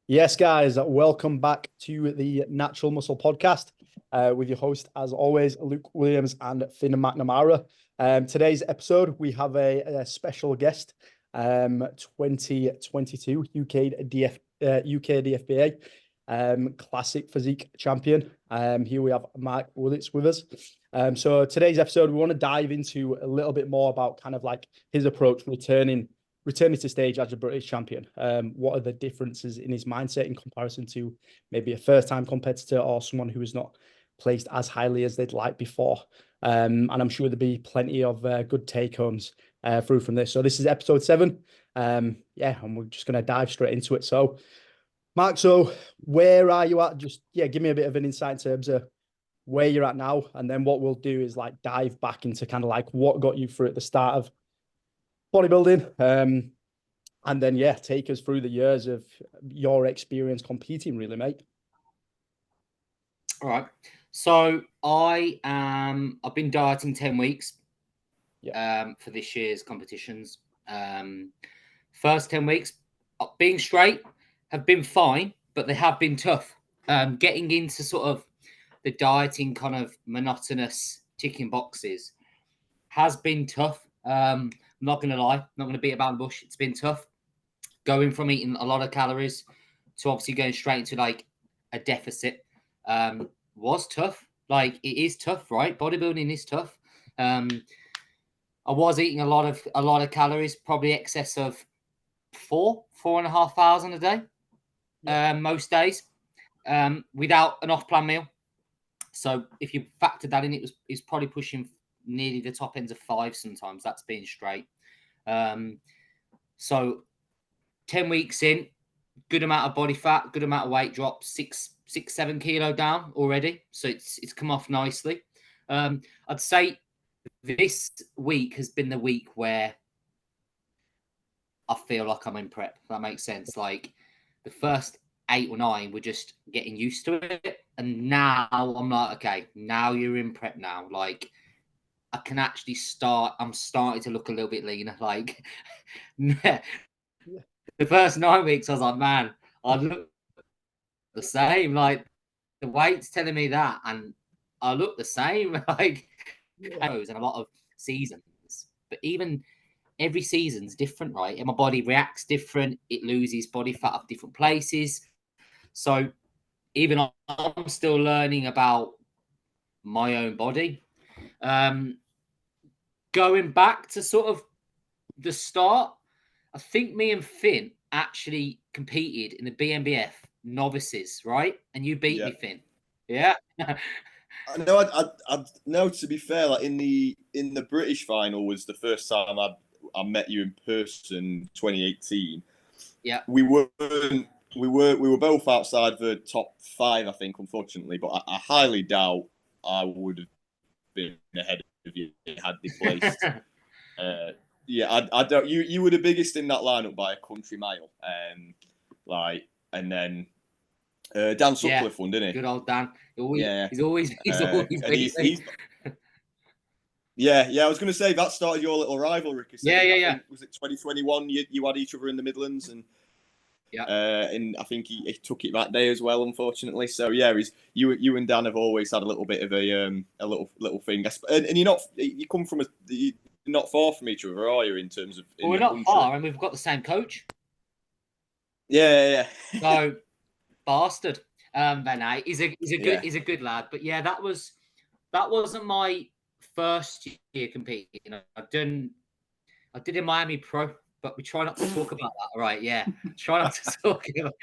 Yes, guys, welcome back to the Natural Muscle Podcast with your host, as always, Luke Williams and Finn McNamara. Today's episode, we have a special guest, 2022 UKDFBA Classic Physique champion. Here we have Marc Willetts with us. So today's episode, we want to dive into a little bit more about kind of like his approach returning to stage as a British champion. What are the differences in his mindset in comparison to maybe a first-time competitor or someone who is not placed as highly as they'd like before? And I'm sure there'll be plenty of good take-homes through from this. So this is episode 7. And we're just going to dive straight into it. So, Marc, so where are you at? Just, give me a bit of an insight in terms of where you're at now. And then what we'll do is like dive back into kind of like what got you through at the start of bodybuilding, and then take us through the years of your experience competing, really, mate. All right. So I've been dieting 10 weeks for this year's competitions. First 10 weeks, being straight, have been fine, but they have been tough. Getting into sort of the dieting kind of monotonous ticking boxes has been tough. I'm not going to lie, not going to beat about the bush. It's been tough going from eating a lot of calories to obviously going straight into like a deficit. Was tough. Like it is tough, right? Bodybuilding is tough. I was eating a lot of calories, probably excess of 4,500 a day, most days, without an off-plan meal. So if you factor that in, it's probably pushing nearly the top ends of 5 sometimes. That's being straight. So 10 weeks in, good amount of body fat, good amount of weight drop, 7 kilo down already. So it's come off nicely. I'd say this week has been the week where I feel like I'm in prep. If that makes sense. Like the first 8 or 9 were just getting used to it. And now I'm like, okay, now you're in prep now. Like I can actually I'm starting to look a little bit leaner. Like the first 9 weeks, I was like, man, I look the same. Like the weight's telling me that, and I look the same. Like and a lot of seasons, but even every season's different, right? And my body reacts different. It loses body fat of different places. So even I'm still learning about my own body. Going back to sort of the start, I think me and Finn actually competed in the BMBF novices, right? And you beat me, Finn. Yeah. No, to be fair, like in the British final was the first time I met you in person, 2018. Yeah. We were both outside the top 5, I think, unfortunately, but I highly doubt I would have been ahead of you had they placed. I don't. You were the biggest in that lineup by a country mile. And then Dan Sutcliffe won, didn't he? Good old Dan. He's always Yeah. I was going to say that started your little rivalry. Yeah. Was it 2021? You had each other in the Midlands, and and I think he took it that day as well, unfortunately. So you and Dan have always had a little bit of a little thing. And you come from you're not far from each other, are you? In terms of we're not far, and we've got the same coach. Yeah. So bastard. Benay. He's a good lad. But yeah, that wasn't my first year competing. I did in Miami Pro, but we try not to talk about that. Right? Yeah, try not to talk about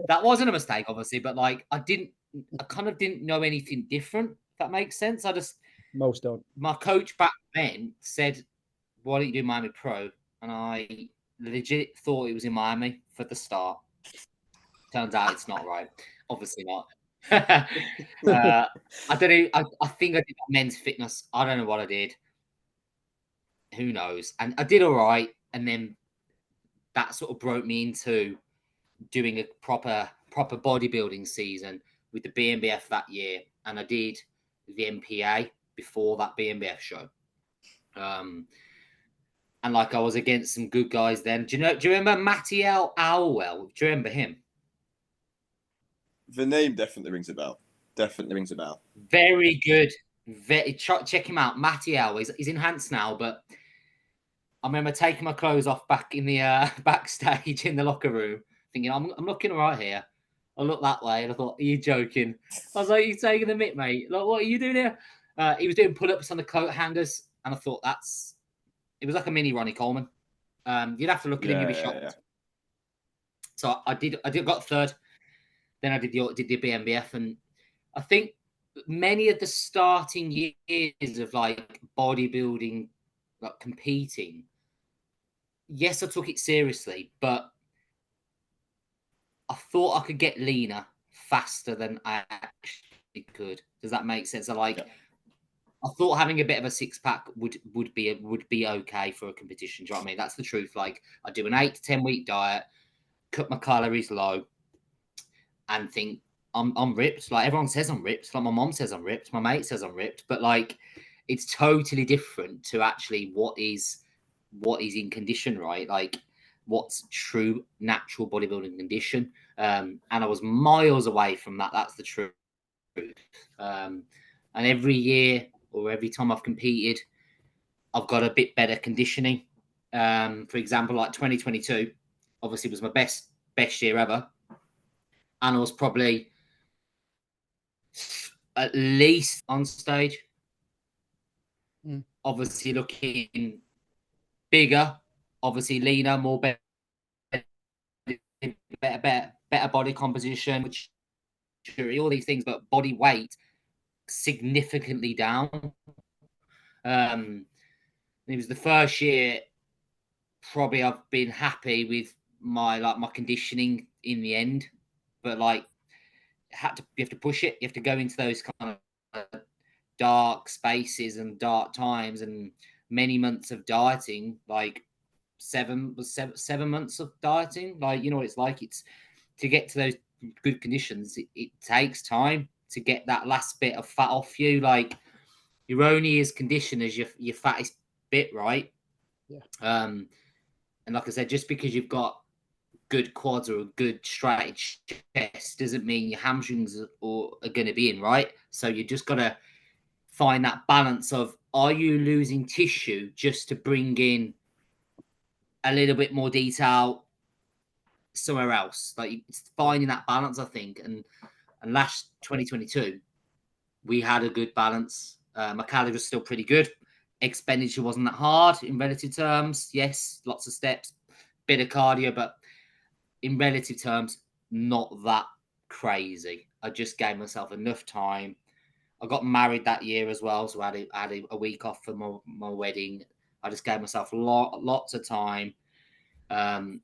that. Wasn't a mistake, obviously, but like I kind of didn't know anything different. If that makes sense. Most don't. My coach back then said, "Why don't you do Miami Pro?" And I legit thought it was in Miami for the start. Turns out it's not, right? Obviously not. I don't know. I think I did men's fitness. I don't know what I did. Who knows? And I did all right. And then that sort of broke me into doing a proper bodybuilding season with the BMBF that year. And I did the MPA before that BMBF show. And like I was against some good guys then. Do you remember Matty Alwell? Do you remember him? The name definitely rings a bell. Definitely rings a bell. Very good. Check him out. Matty L. He's enhanced now, but I remember taking my clothes off back in the backstage in the locker room, thinking, I'm looking all right here. I looked that way and I thought, are you joking? I was like, you taking the mick, mate? Like, what are you doing here? He was doing pull-ups on the coat hangers, and I thought it was like a mini Ronnie Coleman. You'd have to look at him, you'd be shocked. Yeah. So I got third. Then I did the BMBF, and I think many of the starting years of like bodybuilding, like competing, yes, I took it seriously, but I thought I could get leaner faster than I actually could. Does that make sense? I thought having a bit of a six pack would be okay for a competition. Do you know what I mean? That's the truth. Like, I do an 8 to 10 week diet, cut my calories low, and think I'm ripped. Like, everyone says I'm ripped. Like, my mom says I'm ripped. My mate says I'm ripped. But like, it's totally different to actually what is in condition, right? Like, what's true natural bodybuilding condition. And I was miles away from that. That's the truth. And every year or every time I've competed, I've got a bit better conditioning. For example, like 2022, obviously was my best year ever. And I was probably at least on stage. Obviously looking bigger, obviously leaner, more better body composition, which all these things, but body weight significantly down. It was the first year probably I've been happy with my conditioning in the end, but like you have to push it. You have to go into those kind of dark spaces and dark times and many months of dieting, like 7 months of dieting. Like, you know what it's like. It's to get to those good conditions. It takes time to get that last bit of fat off you. Like, you're only as conditioned as your fattest bit, right? Yeah. And like I said, just because you've got good quads or a good straight chest doesn't mean your hamstrings are going to be in, right? So you just got to find that balance of, are you losing tissue just to bring in a little bit more detail somewhere else? Like, it's finding that balance, I think. And last 2022, we had a good balance. My calories were still pretty good. Expenditure wasn't that hard in relative terms. Yes, lots of steps, bit of cardio, but in relative terms, not that crazy. I just gave myself enough time. I got married that year as well, so I had a week off for my wedding. I just gave myself lots of time, and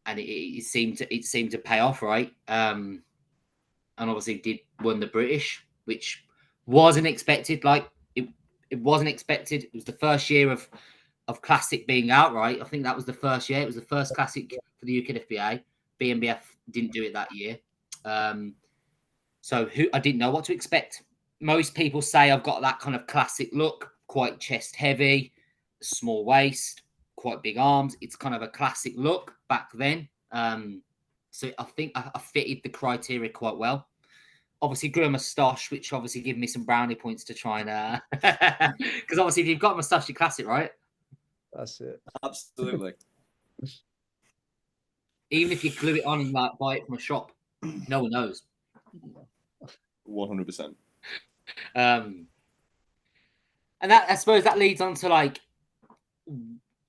it seemed to pay off, right? And obviously won the British, which wasn't expected. Like, it wasn't expected. It was the first year of Classic being out, right? I think that was the first year. It was the first Classic for the UKDFBA. BMBF didn't do it that year. So I didn't know what to expect. Most people say I've got that kind of classic look, quite chest heavy, small waist, quite big arms. It's kind of a classic look back then. So I think I fitted the criteria quite well. Obviously grew a moustache, which obviously gave me some brownie points to try and because obviously if you've got a moustache, you're classic, right? That's it. Absolutely. Even if you glue it on and like buy it from a shop, no one knows. 100%. And that, I suppose, that leads on to like,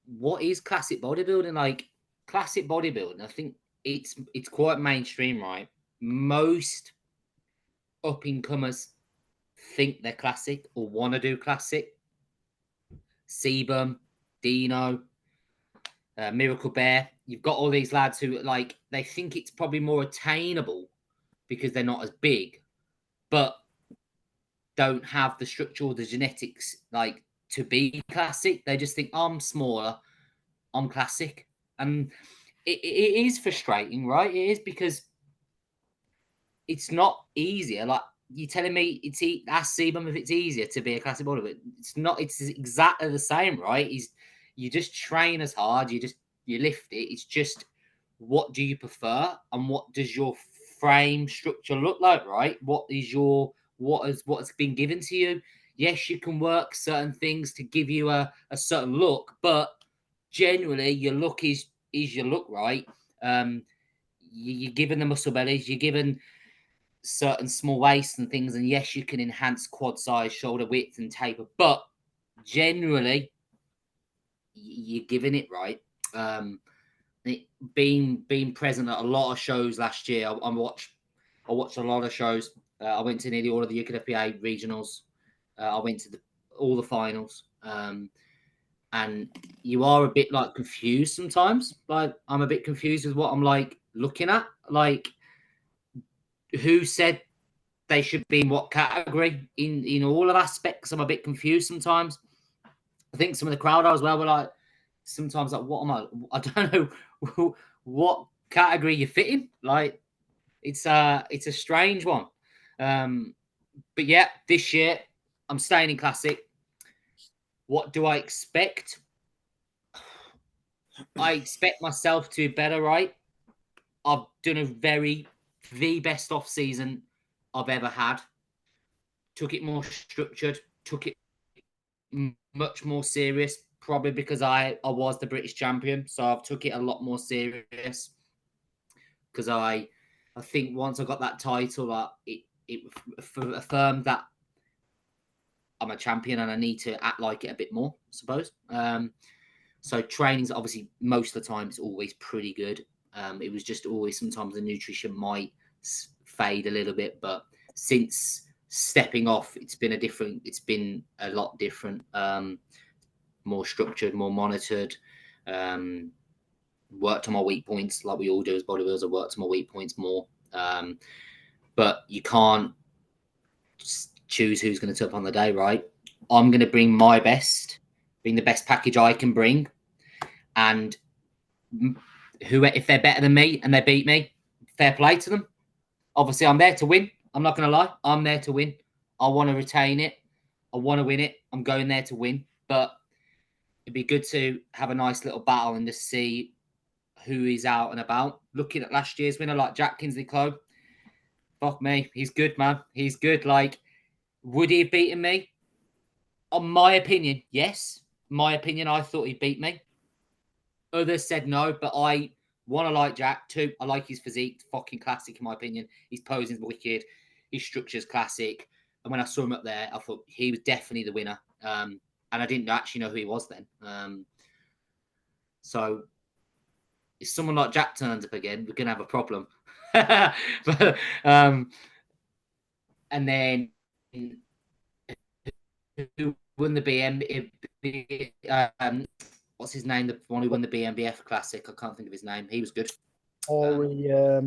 what is classic bodybuilding? Like, classic bodybuilding, I think it's quite mainstream, right? Most up and comers think they're classic or want to do classic. Sebum, Dino, Miracle Bear. You've got all these lads who, like, they think it's probably more attainable because they're not as big, but don't have the structure or the genetics, like, to be classic. They just think, I'm smaller, I'm classic. And it is frustrating, right? It is, because it's not easier. Like, you're telling me ask Sebum if it's easier to be a classic bodybuilder. It's not. It's exactly the same, right? You just train as hard. You lift it. It's just, what do you prefer and what does your frame structure look like, right? What has been given to you? Yes, you can work certain things to give you a certain look, but generally your look is your look, right? You're given the muscle bellies, you're given certain small waists and things, and yes, you can enhance quad size, shoulder width, and taper, but generally you're giving it, right. Being present at a lot of shows last year, I watched a lot of shows. I went to nearly all of the UKDFBA regionals. I went to all the finals, and you are a bit like confused sometimes. Like, I'm a bit confused with what I'm like looking at. Like, who said they should be in what category in all of aspects? I'm a bit confused sometimes. I think some of the crowd as well were like, sometimes like, what am I don't know what category you fit in. Like, it's a strange one. But yeah, this year I'm staying in classic. What do I expect? I expect myself to be better, right? I've done the best off season I've ever had. Took it more structured, took it much more serious, probably because I was the British champion. So I've took it a lot more serious, because I think once I got that title, it affirmed that I'm a champion and I need to act like it a bit more, I suppose. So training's obviously most of the time it's always pretty good. It was just always sometimes the nutrition might fade a little bit, but since stepping off, it's been a lot different, more structured, more monitored. Worked on my weak points like we all do as bodybuilders. I worked on my weak points more, but you can't choose who's going to turn up on the day, right? I'm going to bring my best, bring the best package I can bring, and if they're better than me and they beat me, fair play to them. Obviously, I'm there to win. I'm not going to lie. I'm there to win. I want to retain it. I want to win it. I'm going there to win. But it'd be good to have a nice little battle and just see who is out and about. Looking at last year's winner, like Jack Kinsley-Clough, fuck me, he's good, man. He's good. Like, would he have beaten me? On my opinion, yes. My opinion, I thought he beat me. Others said no, but I like Jack. Two, I like his physique. Fucking classic, in my opinion. His posing's wicked. His structure's classic. And when I saw him up there, I thought he was definitely the winner. And I didn't actually know who he was then. So if someone like Jack turns up again, we're gonna have a problem. But, and then who won the what's his name? The one who won the BMBF Classic. I can't think of his name. He was good. Yeah,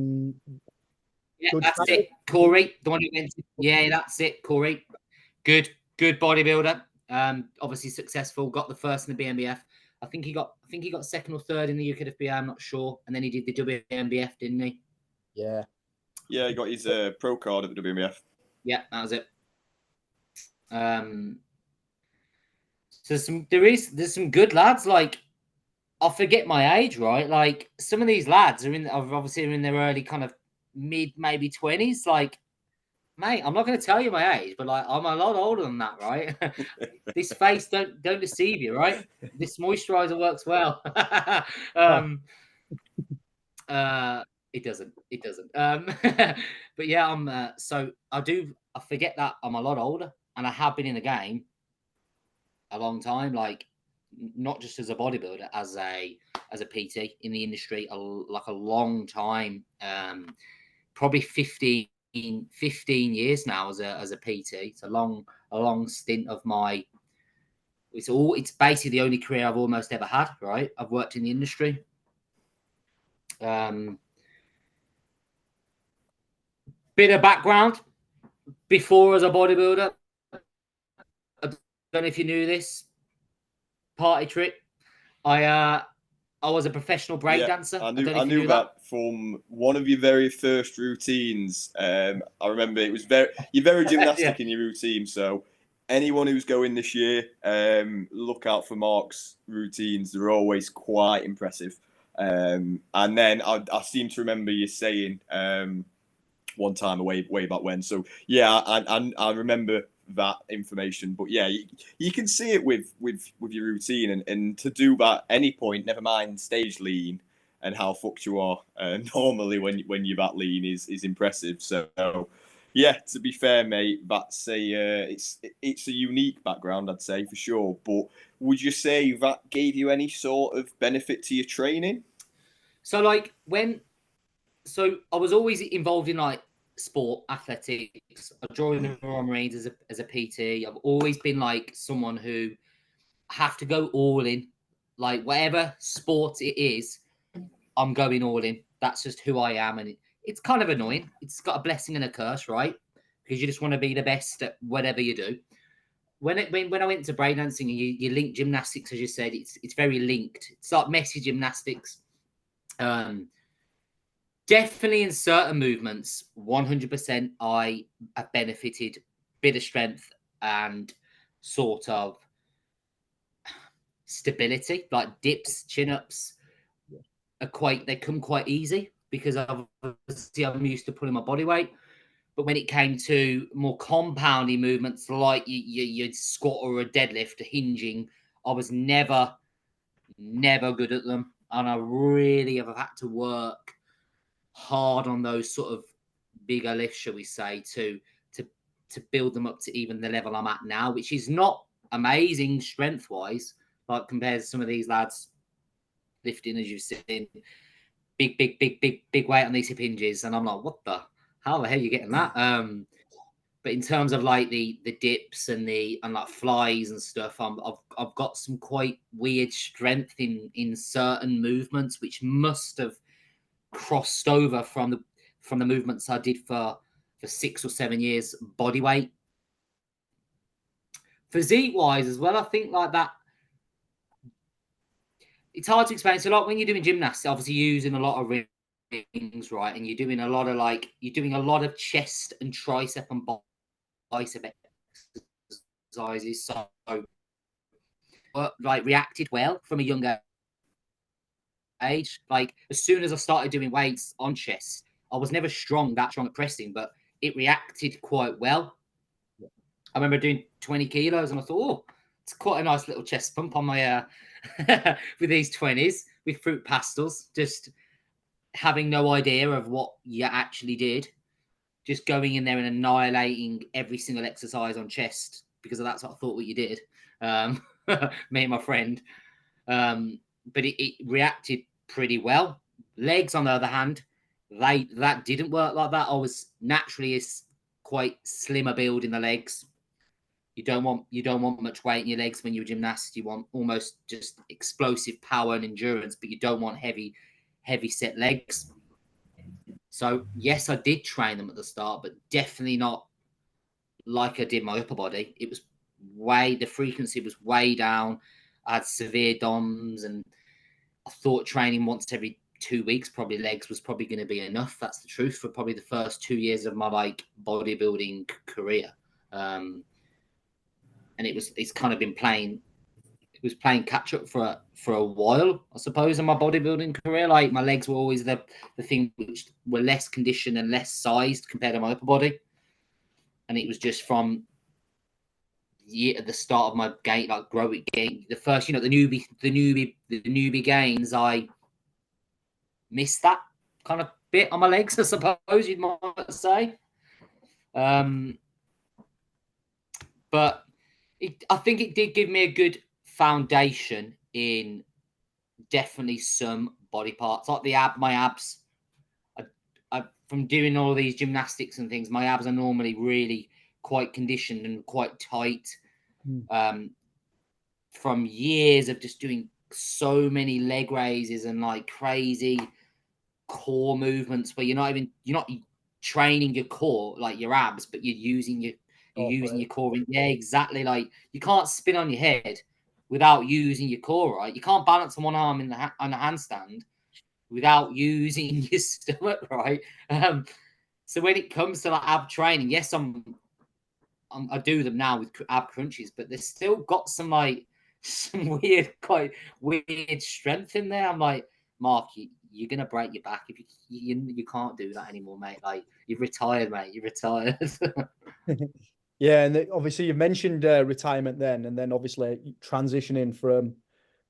that's it. Corey, the one who went. Yeah, that's it. Corey, good bodybuilder. Obviously successful. Got the first in the BMBF. I think he got second or third in the UKDFBA. I'm not sure. And then he did the WMBF, didn't he? Yeah. Yeah, he got his pro card at the WMBF. Yeah, that was it. So there's some good lads. Like, I forget my age, right? Like, some of these lads are obviously in their early kind of mid, maybe 20s. Like, mate, I'm not going to tell you my age, but like, I'm a lot older than that, right? This face don't deceive you, right? This moisturizer works well. It doesn't. But yeah, I'm. So I forget that I'm a lot older, and I have been in the game a long time. Like, not just as a bodybuilder, as a PT in the industry, like a long time. Probably 15 years now as a PT. It's a long stint of my. It's basically the only career I've almost ever had. Right, I've worked in the industry. Bit of background before as a bodybuilder. I don't know if you knew this. Party trick. I was a professional breakdancer. Yeah, I knew that from one of your very first routines. I remember you're very gymnastic in your routine. So anyone who's going this year, look out for Marc's routines. They're always quite impressive. And then I seem to remember you saying one time way back when. So yeah, I remember that information. But yeah, you can see it with your routine, and to do that at any point, never mind stage lean and how fucked you are normally when you're that lean is impressive. So yeah, to be fair, mate, that's it's a unique background, I'd say, for sure. But would you say that gave you any sort of benefit to your training? So like so I was always involved in like sport, athletics. I joined the Royal Marines as a PT. I've always been like someone who have to go all in, like whatever sport it is, I'm going all in. That's just who I am, and it's kind of annoying. It's got a blessing and a curse, right? Because you just want to be the best at whatever you do. When I went to breakdancing and you link gymnastics, as you said, it's very linked. It's like messy gymnastics. Definitely in certain movements, 100%, I have benefited. Bit of strength and sort of stability, like dips, chin-ups, they come quite easy because obviously I'm used to pulling my body weight. But when it came to more compounding movements like your squat or a deadlift, a hinging, I was never good at them. And I really have had to work hard on those sort of bigger lifts, shall we say, to build them up to even the level I'm at now, which is not amazing strength-wise, like compared to some of these lads lifting, as you've seen, big weight on these hip hinges. And I'm like, how the hell are you getting that? But in terms of like the dips and like flies and stuff, I've got some quite weird strength in certain movements, which must have crossed over from the movements I did for 6 or 7 years body weight. Physique wise as well, I think like that. It's hard to explain. So like when you're doing gymnastics, obviously you're using a lot of rings, right? And you're doing a lot of chest and tricep and bicep exercises. So like reacted well from a younger age. Like as soon as I started doing weights on chest, I was never that strong at pressing, but it reacted quite well. I remember doing 20 kilos and I thought, oh, it's quite a nice little chest pump on my with these 20s with fruit pastels, just having no idea of what you actually did, just going in there and annihilating every single exercise on chest because that's what I thought what you did. Me and my friend. But it reacted pretty well. Legs, on the other hand, that didn't work like that. I was naturally quite slimmer build in the legs. You don't want much weight in your legs when you're a gymnast. You want almost just explosive power and endurance, but you don't want heavy set legs. So yes, I did train them at the start, but definitely not like I did my upper body. It was the frequency was way down. I had severe DOMs, and I thought training once every 2 weeks, probably legs, was probably going to be enough. That's the truth for probably the first 2 years of my like bodybuilding career. And it's kind of been playing catch up for a while, I suppose, in my bodybuilding career. Like my legs were always the thing which were less conditioned and less sized compared to my upper body. And it was just from at the start of my game, like growing game, the first, the newbie gains, I missed that kind of bit on my legs, I suppose you might say. But I think it did give me a good foundation in definitely some body parts, like my abs. From doing all these gymnastics and things, my abs are normally really quite conditioned and quite tight. From years of just doing so many leg raises and like crazy core movements where you're not training your core, like your abs, but you're using your core. Yeah, exactly. Like you can't spin on your head without using your core, right? You can't balance on one arm on a handstand without using your stomach, right? So when it comes to like ab training, yes, I do them now with ab crunches, but they've still got some weird strength in there. I'm like, Mark, you're gonna break your back if you can't do that anymore, mate. Like, you've retired, mate. You're retired. Yeah, and obviously you mentioned retirement then, and then obviously transitioning from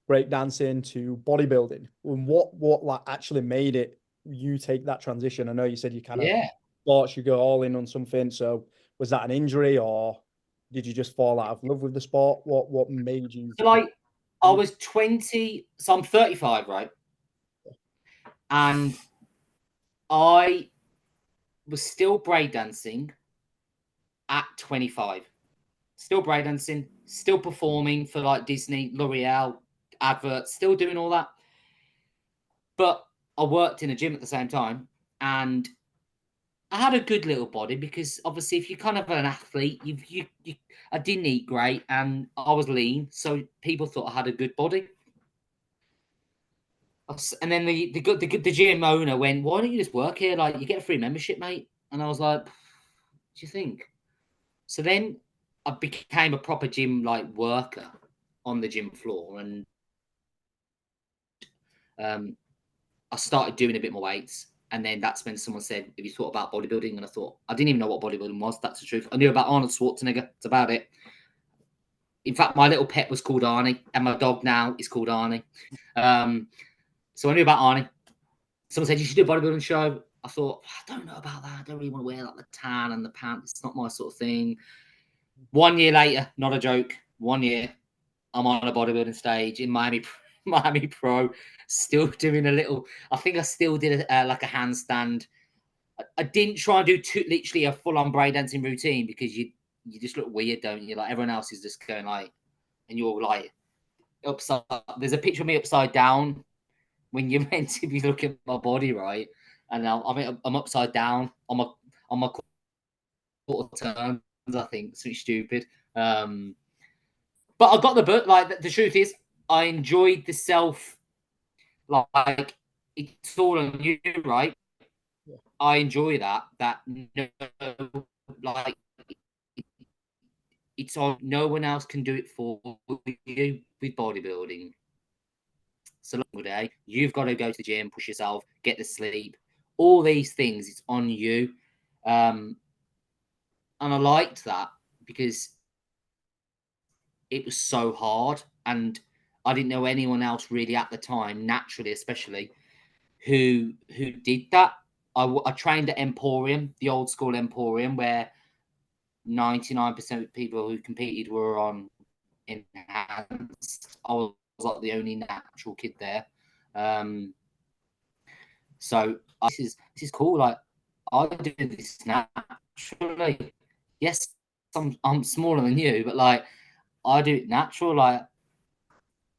breakdancing to bodybuilding. And what like actually made it you take that transition? I know you said you kind of thought you go all in on something. So was that an injury, or did you just fall out of love with the sport? What made you? So, like, I was 20, so I'm 35, right? And I was still breakdancing at 25. Still breakdancing, still performing for like Disney, L'Oreal, adverts, still doing all that. But I worked in a gym at the same time, and I had a good little body because obviously if you're kind of an athlete, I didn't eat great and I was lean, so people thought I had a good body. And then the gym owner went, "Why don't you just work here? Like, you get a free membership, mate." And I was like, "What do you think?" So then I became a proper gym like worker on the gym floor, and I started doing a bit more weights. And then that's when someone said, "Have you thought about bodybuilding?" And I thought, I didn't even know what bodybuilding was. That's the truth. I knew about Arnold Schwarzenegger. That's about it. In fact, my little pet was called Arnie, and my dog now is called Arnie. So I knew about Arnie. Someone said, "You should do a bodybuilding show." I thought, I don't know about that. I don't really want to wear like the tan and the pants. It's not my sort of thing. 1 year later, not a joke, 1 year, I'm on a bodybuilding stage in Miami Pro, still doing a little. I think I still did like a handstand. I didn't try and do literally a full-on breakdancing routine because you just look weird, don't you? Like, everyone else is just going like, and you're like upside. There's a picture of me upside down when you're meant to be looking at my body, right? And I'm upside down on my quarter turns, I think. Something stupid. But I got the book. Like, the truth is, I enjoyed the self. Like, it's all on you, right? Yeah. I enjoy that. Like, it's on. No one else can do it for you with bodybuilding. So long day, you've got to go to the gym, push yourself, get the sleep, all these things. It's on you, and I liked that because it was so hard, and I didn't know anyone else really at the time, naturally, especially, who did that. I trained at Emporium, the old school Emporium, where 99% of people who competed were on enhanced. I was like the only natural kid there. So this is cool. Like, I do this naturally. Yes, I'm smaller than you, but like, I do it natural. Like,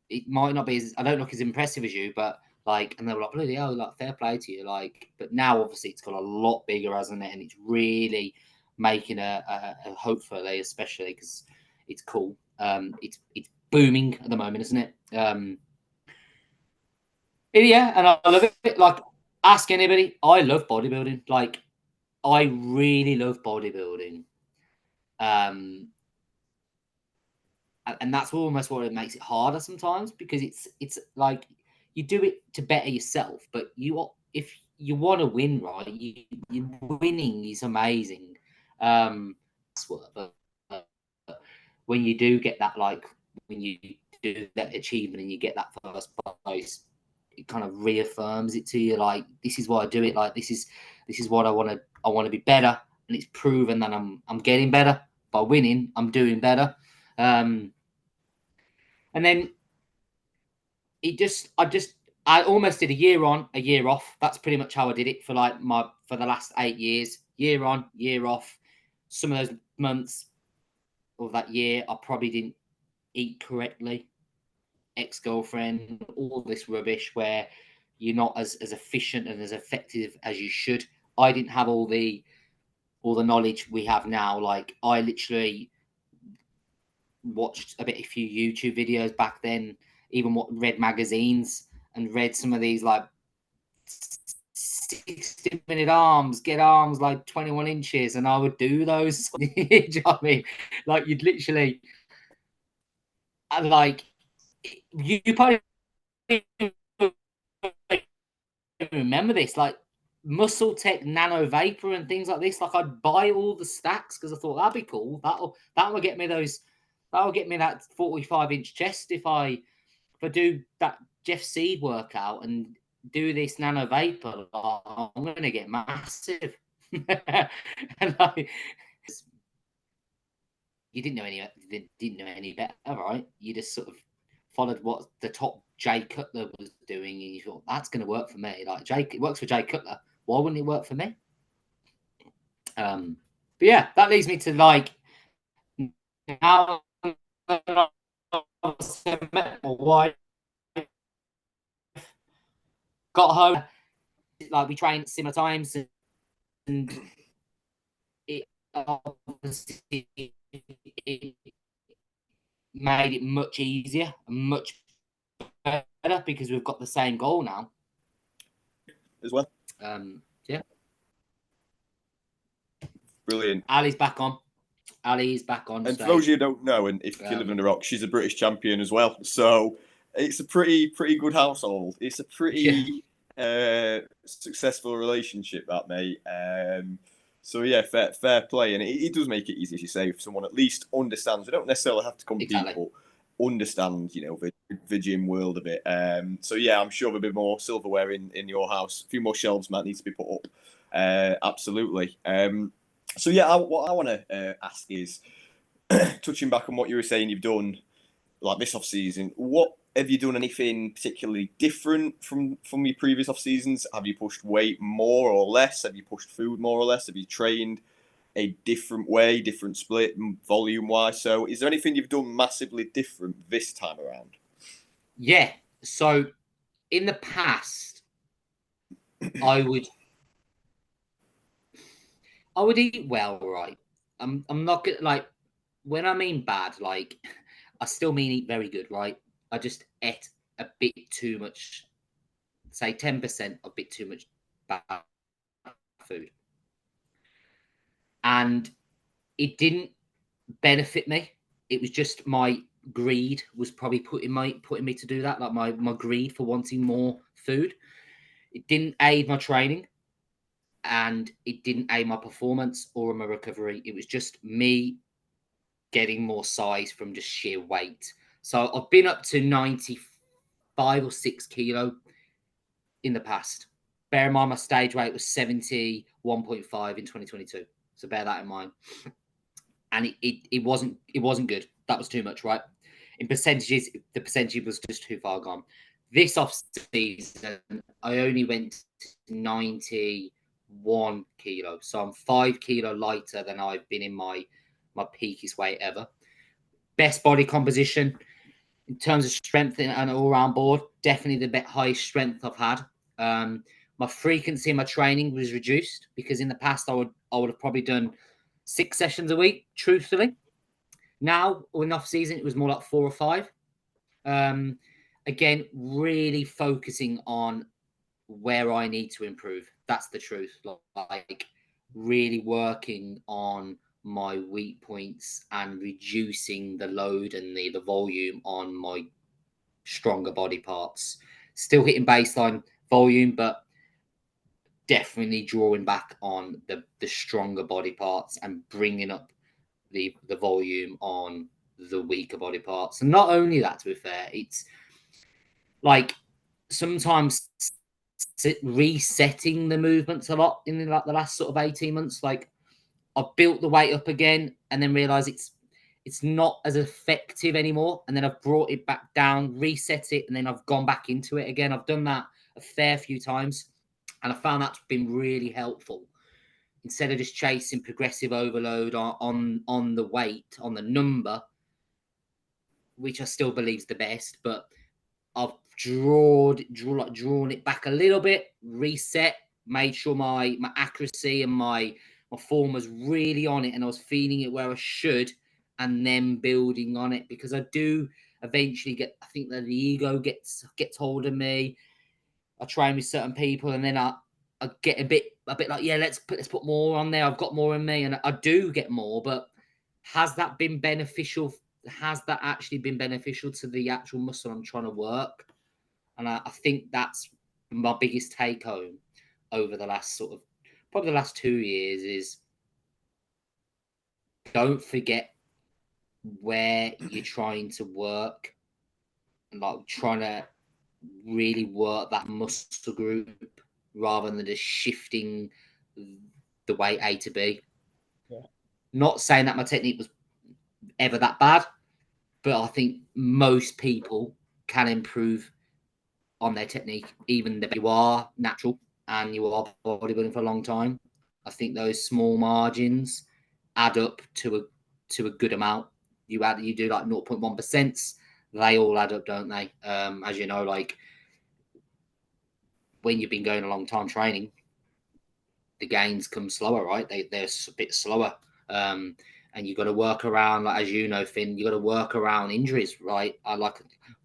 it might not be as, I don't look as impressive as you, but like, and they were like, bloody hell, like, fair play to you. Like, but now obviously it's got a lot bigger, hasn't it? And it's really making a hopefully, especially because it's cool. It's booming at the moment, isn't it? Yeah, and I love it. Like, ask anybody. I love bodybuilding. Like, I really love bodybuilding. And that's almost what it makes it harder sometimes, because it's like you do it to better yourself, but if you want to win, right? Winning is amazing. But when you do get that, like, when you do that achievement and you get that first place, it kind of reaffirms it to you. Like, this is why I do it. Like, this is what I want to. I want to be better, and it's proven that I'm getting better by winning. I'm doing better. And then I almost did a year on, a year off. That's pretty much how I did it for the last 8 years. Year on, year off. Some of those months of that year, I probably didn't eat correctly. Ex-girlfriend, all this rubbish where you're not as efficient and as effective as you should. I didn't have all the knowledge we have now. Like, I literally watched a few YouTube videos back then, even read magazines and read some of these like 60-minute arms, get arms like 21 inches, and I would do those. Do you know what I mean? Like, you'd literally, like, you probably remember this, like Muscle Tech Nano Vapor and things like this. Like I'd buy all the stacks because I thought that'd be cool. That'll get me those. That'll get me that 45-inch chest if I do that Jeff Seed workout and do this Nano Vapor. I'm gonna get massive. And like, you didn't know any better, right? You just sort of followed what the top Jay Cutler was doing, and you thought that's going to work for me. Like it works for Jay Cutler. Why wouldn't it work for me? But yeah, that leads me to like now. Why got home? Like we trained similar times, and it obviously made it much easier and much better because we've got the same goal now as well. Yeah. Brilliant. Ali's back on. Ali's back on. And for those of you who don't know, and if you live under a rock, she's a British champion as well. So it's a pretty good household. It's a pretty successful relationship, that, mate. So yeah, fair play, and it does make it easy, as you say, if someone at least understands. We don't necessarily have to compete, but understand, the gym world a bit. So yeah, I'm sure there'll be more silverware in your house. A few more shelves might need to be put up. Absolutely. So yeah, what I want to ask is, touching back on what you were saying, you've done like this off season. What have you done? Anything particularly different from your previous off seasons? Have you pushed weight more or less? Have you pushed food more or less? Have you trained a different way, different split, volume wise? So, is there anything you've done massively different this time around? Yeah. So, in the past, I would eat well, right? I'm not good. Like when I mean bad, like I still mean eat very good, right? I just ate a bit too much, say 10%, a bit too much bad food, and it didn't benefit me. It was just my greed was probably putting me to do that. Like my greed for wanting more food. It didn't aid my training. And it didn't aid my performance or my recovery. It was just me getting more size from just sheer weight. So I've been up to 95 or 6 kilo in the past. Bear in mind, my stage weight was 71.5 in 2022. So bear that in mind. And it wasn't good. That was too much, right? In percentages, the percentage was just too far gone. This off season, I only went to 91 kilo. So I'm 5 kilo lighter than I've been in my peakiest weight ever. Best body composition in terms of strength and all round board, definitely the highest strength I've had. My frequency in my training was reduced because in the past I would have probably done 6 sessions a week, truthfully. Now, in off season, it was more like 4 or 5. Again, really focusing on where I need to improve. That's the truth. Like really working on my weak points and reducing the load and the volume on my stronger body parts. Still hitting baseline volume, but definitely drawing back on the stronger body parts and bringing up the volume on the weaker body parts. And not only that, to be fair, it's like sometimes resetting the movements a lot in like the last sort of 18 months. Like I've built the weight up again and then realize it's not as effective anymore. And then I've brought it back down, reset it, and then I've gone back into it again. I've done that a fair few times. And I found that's been really helpful. Instead of just chasing progressive overload on the weight, on the number, which I still believe is the best, but I've drawn it back a little bit, reset, made sure my accuracy and my form was really on it and I was feeling it where I should, and then building on it, because I do eventually I think that the ego gets hold of me. I train with certain people and then I get a bit like, yeah, let's put more on there. I've got more in me and I do get more, but has that been beneficial? Has that actually been beneficial to the actual muscle I'm trying to work? And I think that's my biggest take home over the last probably the last 2 years is don't forget where you're trying to work, and like trying to really work that muscle group rather than just shifting the weight A to B. Yeah. Not saying that my technique was ever that bad, but I think most people can improve on their technique, even if you are natural and you are bodybuilding for a long time. I think those small margins add up to a good amount. You do like 0.1%, they all add up, don't they? As you know, like when you've been going a long time training, the gains come slower, right? They're a bit slower. And you've got to work around, like, as you know, Finn, you've got to work around injuries, right?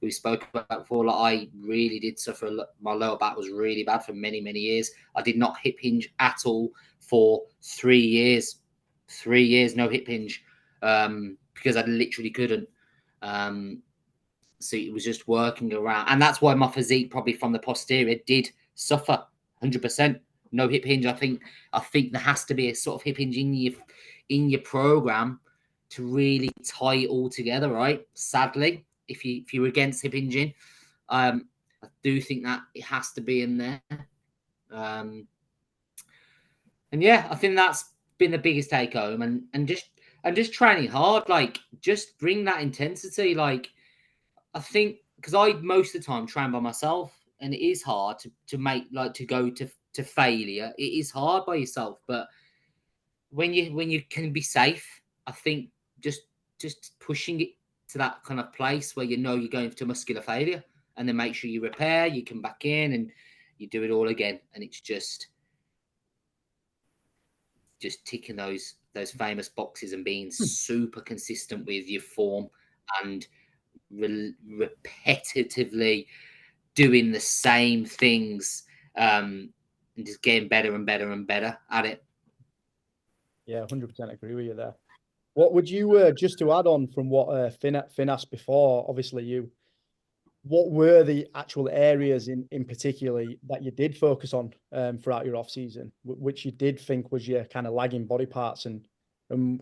We spoke about before, like I really did suffer. My lower back was really bad for many, many years. I did not hip hinge at all for 3 years. 3 years, no hip hinge, because I literally couldn't. So it was just working around. And that's why my physique, probably from the posterior, did suffer 100%. No hip hinge. I think there has to be a sort of hip hinge in your program to really tie it all together, right? Sadly, if you're against hip hinging, I do think that it has to be in there. And yeah, I think that's been the biggest take home, and just training hard, like just bring that intensity. Like I think because I most of the time train by myself, and it is hard to make, like, to go to failure. It is hard by yourself, but when you can be safe, I think just pushing it to that kind of place where you know you're going to muscular failure, and then make sure you repair, you come back in, and you do it all again, and it's just ticking those famous boxes and being super consistent with your form and repetitively doing the same things, and just getting better and better and better at it. Yeah, 100% agree with you there. What would you, just to add on from what Finn asked before, obviously what were the actual areas in particularly that you did focus on throughout your off season, which you did think was your kind of lagging body parts, and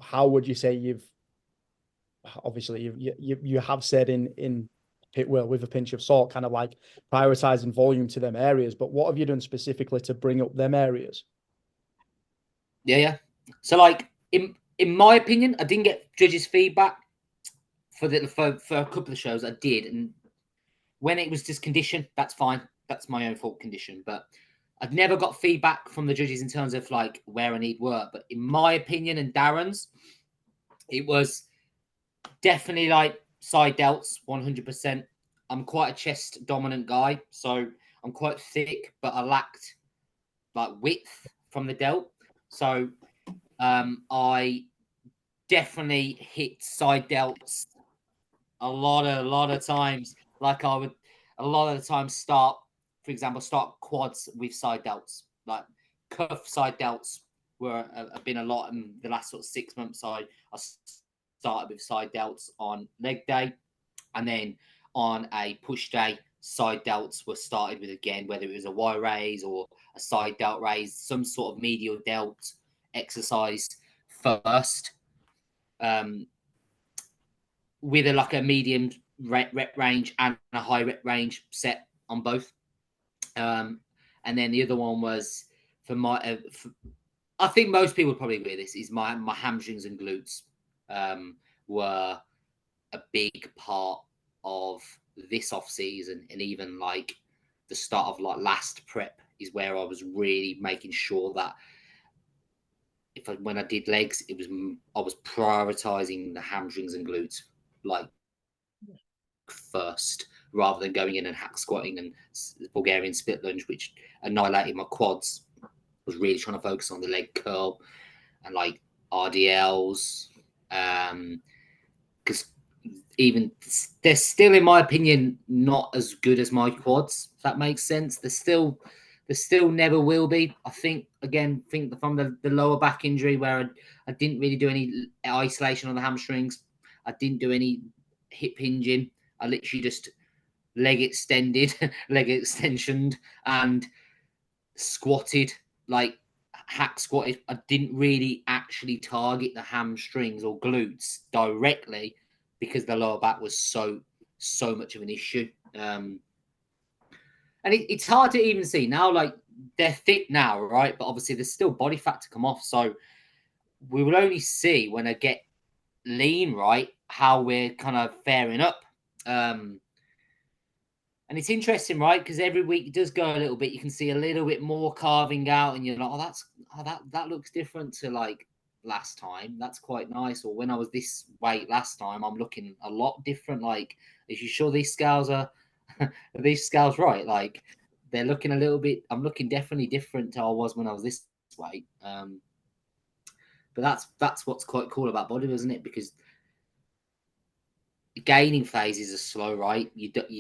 how would you say you have said in Pitwell with a pinch of salt, kind of like prioritizing volume to them areas, but what have you done specifically to bring up them areas? Yeah. So like in my opinion, I didn't get judges' feedback for a couple of shows. I did, and when it was just condition, that's fine. That's my own fault, condition. But I've never got feedback from the judges in terms of like where I need work. But in my opinion and Darren's, it was definitely like side delts, 100%. I'm quite a chest dominant guy, so I'm quite thick, but I lacked like width from the delt. So I definitely hit side delts a lot of times. Like I would a lot of the time start quads with side delts. Like cuff side delts have been a lot in the last sort of 6 months. So I started with side delts on leg day, and then on a push day, side delts were started with again, whether it was a Y raise or a side delt raise, some sort of medial delt exercise first, with a medium rep range and a high rep range set on both. And then the other one was for my, I think most people would probably agree with this, is my hamstrings and glutes were a big part of this off season, and even like the start of like last prep is where I was really making sure that when I did legs, I was prioritizing the hamstrings and glutes like first, rather than going in and hack squatting and Bulgarian split lunge, which annihilated my quads. I was really trying to focus on the leg curl and like RDLs, because even they're still, in my opinion, not as good as my quads, if that makes sense. They still never will be. I think from the lower back injury, where I didn't really do any isolation on the hamstrings, I didn't do any hip hinging. I literally just leg extended, leg extensioned, and squatted, like hack squatted. I didn't really actually target the hamstrings or glutes directly because the lower back was so much of an issue. And it's hard to even see now. Like, they're thick now, right? But obviously there's still body fat to come off. So we will only see when I get lean, right, how we're kind of faring up. And it's interesting, right? Because every week it does go a little bit. You can see a little bit more carving out, and you're like, that looks different to like last time. That's quite nice. Or when I was this weight last time, I'm looking a lot different. Like, are you sure these scales are these scales right? Like, they're looking a little bit. I'm looking definitely different to I was when I was this weight. But that's what's quite cool about bodybuilding, isn't it? Because gaining phases are slow, right? You don't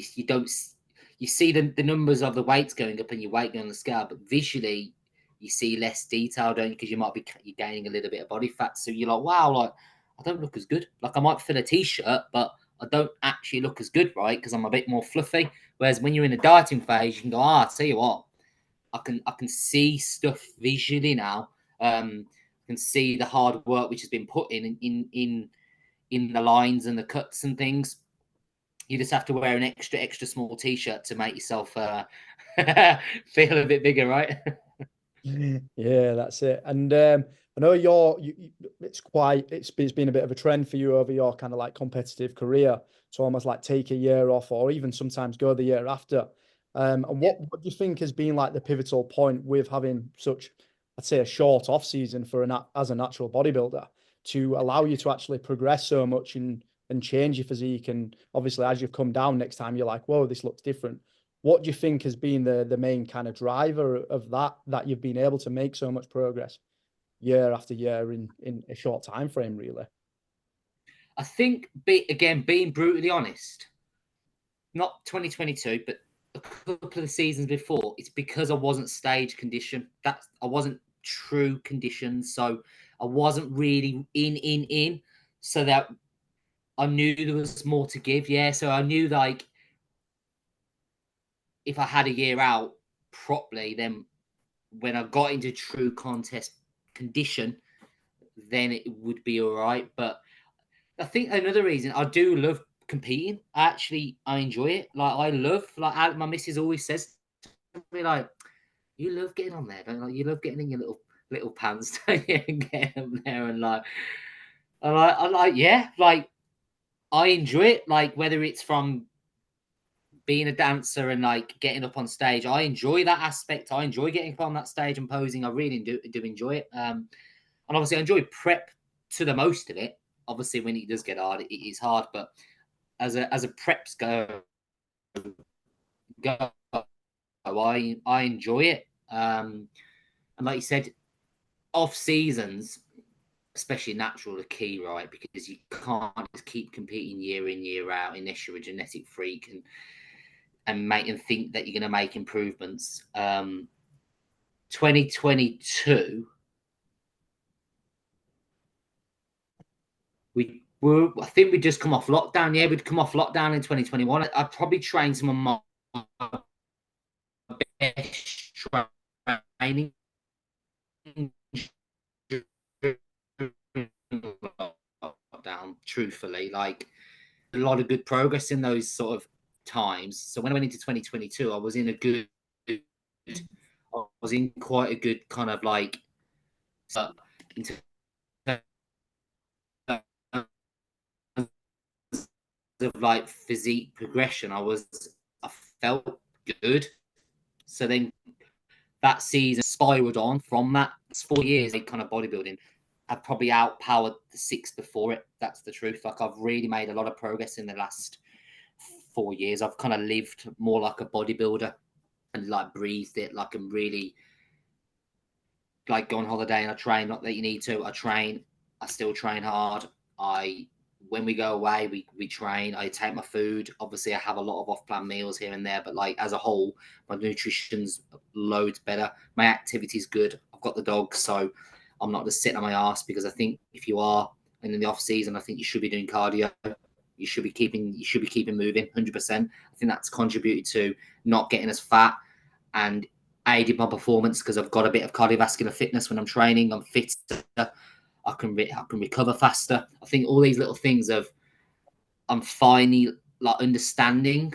you see the numbers of the weights going up and your weight going on the scale, but visually you see less detail, don't you? Because you're gaining a little bit of body fat, so you're like, wow, like I don't look as good. Like, I might fill a t-shirt, but I don't actually look as good, right? Because I'm a bit more fluffy. Whereas when you're in a dieting phase, you can go, I'll tell you what, I can see stuff visually now. I can see the hard work which has been put in the lines and the cuts and things. You just have to wear an extra small t-shirt to make yourself feel a bit bigger, right? Yeah, that's it. And I know it's been a bit of a trend for you over your kind of like competitive career to almost like take a year off, or even sometimes go the year after. And what do you think has been like the pivotal point with having such, I'd say, a short off season for as a natural bodybuilder to allow you to actually progress so much and change your physique? And obviously, as you've come down next time, you're like, whoa, this looks different. What do you think has been the main kind of driver of that you've been able to make so much progress year after year in a short time frame, really? I think, being brutally honest, not 2022, but a couple of seasons before, it's because I wasn't stage condition. I wasn't true condition, so I wasn't really in. So that I knew there was more to give. Yeah, so I knew, like, if I had a year out properly, then when I got into true contest condition, then it would be all right. But I think another reason, I do love competing. I enjoy it. Like, I love, like, my missus always says to me, like, you love getting on there, don't you? Like, you love getting in your little pants, don't you? And getting up there and like, yeah, like, I enjoy it. Like, whether it's from being a dancer and like getting up on stage, I enjoy that aspect. I enjoy getting up on that stage and posing. I really do enjoy it. And obviously I enjoy prep to the most of it. Obviously, when it does get hard, it is hard. But as a preps go, I enjoy it. And like you said, off seasons, especially natural, are key, right? Because you can't just keep competing year in, year out unless you're a genetic freak and think that you're going to make improvements. 2022, I think we'd just come off lockdown. Yeah, we'd come off lockdown in 2021. I'd probably trained some of my best training lockdown, truthfully. Like, a lot of good progress in those sort of times. So when I went into 2022, I was in quite a good kind of like into of like physique progression. I felt good. So then that season spiraled on from that. It's 4 years like kind of bodybuilding. I've probably outpowered the 6 before it. That's the truth. Like, I've really made a lot of progress in the last 4 years. I've kind of lived more like a bodybuilder and like breathed it. Like, I'm really like go on holiday and I train. Not that you need to. I train. I still train hard. When we go away, we train. I take my food. Obviously, I have a lot of off-plan meals here and there, but like as a whole, my nutrition's loads better. My activity's good. I've got the dog, so I'm not just sitting on my ass, because I think if you are in the off season, I think you should be doing cardio. you should be keeping moving 100%. I think that's contributed to not getting as fat and aided my performance because I've got a bit of cardiovascular fitness when I'm training. I'm fitter. I can recover faster. I think all these little things I'm finally like understanding.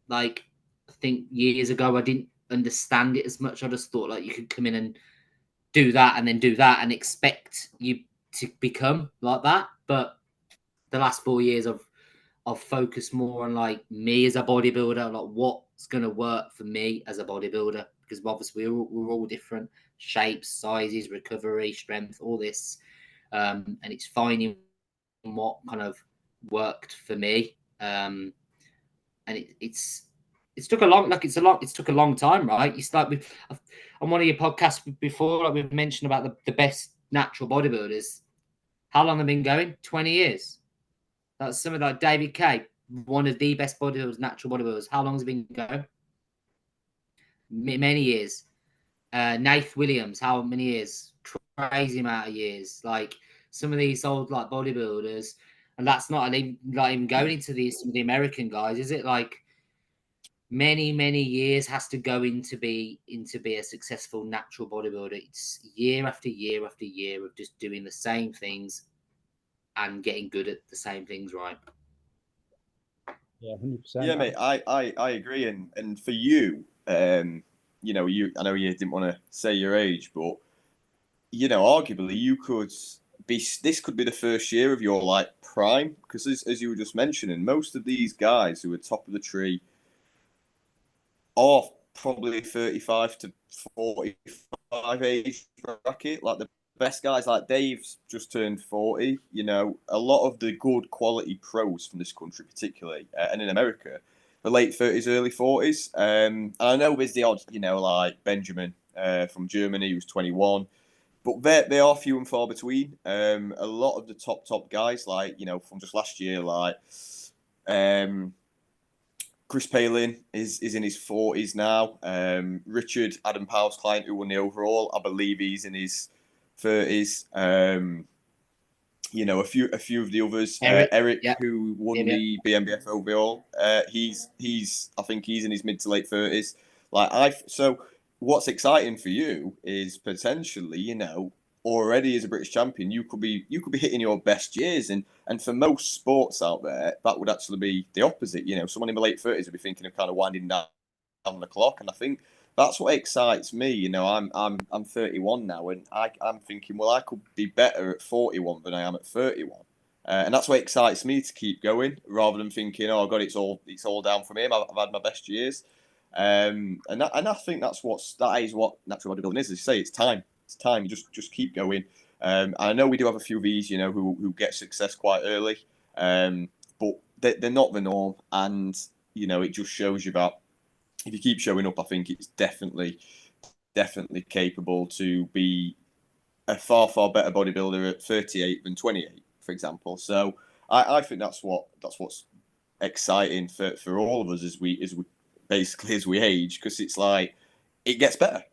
Like, I think years ago I didn't understand it as much. I just thought like you could come in and do that and then do that and expect you to become like that. But the last 4 years I've focused more on like me as a bodybuilder, like what's going to work for me as a bodybuilder, because obviously we're all different shapes, sizes, recovery, strength, all this. And it's finding what kind of worked for me. And it's took a long time, right? You start with on one of your podcasts before, like we've mentioned about the best natural bodybuilders. How long have they been going? 20 years. That's something like David Kay, one of the best bodybuilders, natural bodybuilders. How long has he been going? Many years. Nath Williams, how many years? Crazy amount of years. Like some of these old like bodybuilders, and that's not even going into some of the American guys, is it? Like many years has to go into be a successful natural bodybuilder. It's year after year after year of just doing the same things and getting good at the same things, right? Yeah, 100%. Yeah, mate, I agree. And for you, you know, I know you didn't want to say your age, but you know, arguably this could be the first year of your like prime, because as you were just mentioning, most of these guys who are top of the tree are probably 35 to 45 age bracket. Like the best guys, like Dave's just turned 40. You know, a lot of the good quality pros from this country, particularly, and in America, the late 30s, early 40s. And I know there's the odd, you know, like Benjamin from Germany who's 21. But they are few and far between. A lot of the top guys, like, you know, from just last year, like Chris Palin is in his 40s now. Richard, Adam Powell's client who won the overall, I believe he's in his 30s. You know, a few of the others. Eric, yeah, who won the BMBF overall, he's I think he's in his mid to late 30s. So what's exciting for you is potentially, you know, already as a British champion, you could be hitting your best years, and for most sports out there, that would actually be the opposite. You know, someone in the late 30s would be thinking of kind of winding down the clock, and I think that's what excites me. You know, I'm 31 now, and I'm thinking, well, I could be better at 41 than I am at 31. And that's what excites me to keep going, rather than thinking, oh God, it's all down from him. I've had my best years, and I think that is what natural bodybuilding is. As you say, it's time. It's time. You just keep going. I know we do have a few V's, you know, who get success quite early, but they're not the norm. And you know, it just shows you that if you keep showing up, I think it's definitely capable to be a far better bodybuilder at 38 than 28, for example. So I think that's what's exciting for all of us as we age, because it's like it gets better.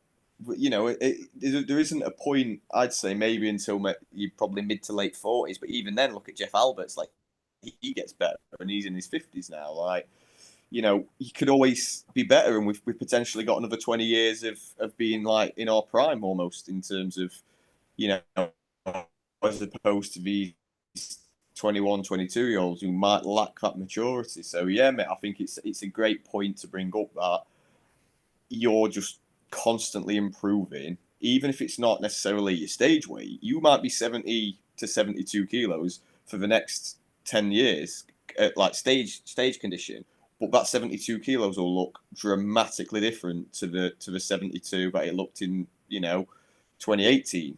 You know, there isn't a point, I'd say, maybe until you're probably mid to late 40s. But even then, look at Jeff Alberts. Like, he gets better, and he's in his 50s now. Like, you know, he could always be better, and we've potentially got another 20 years of being like in our prime almost, in terms of, you know, as opposed to these 21, 22-year-olds who might lack that maturity. So yeah, mate, I think it's a great point to bring up that you're just constantly improving, even if it's not necessarily your stage weight. You might be 70 to 72 kilos for the next 10 years at like stage condition, but that 72 kilos will look dramatically different to the 72 that it looked in, you know, 2018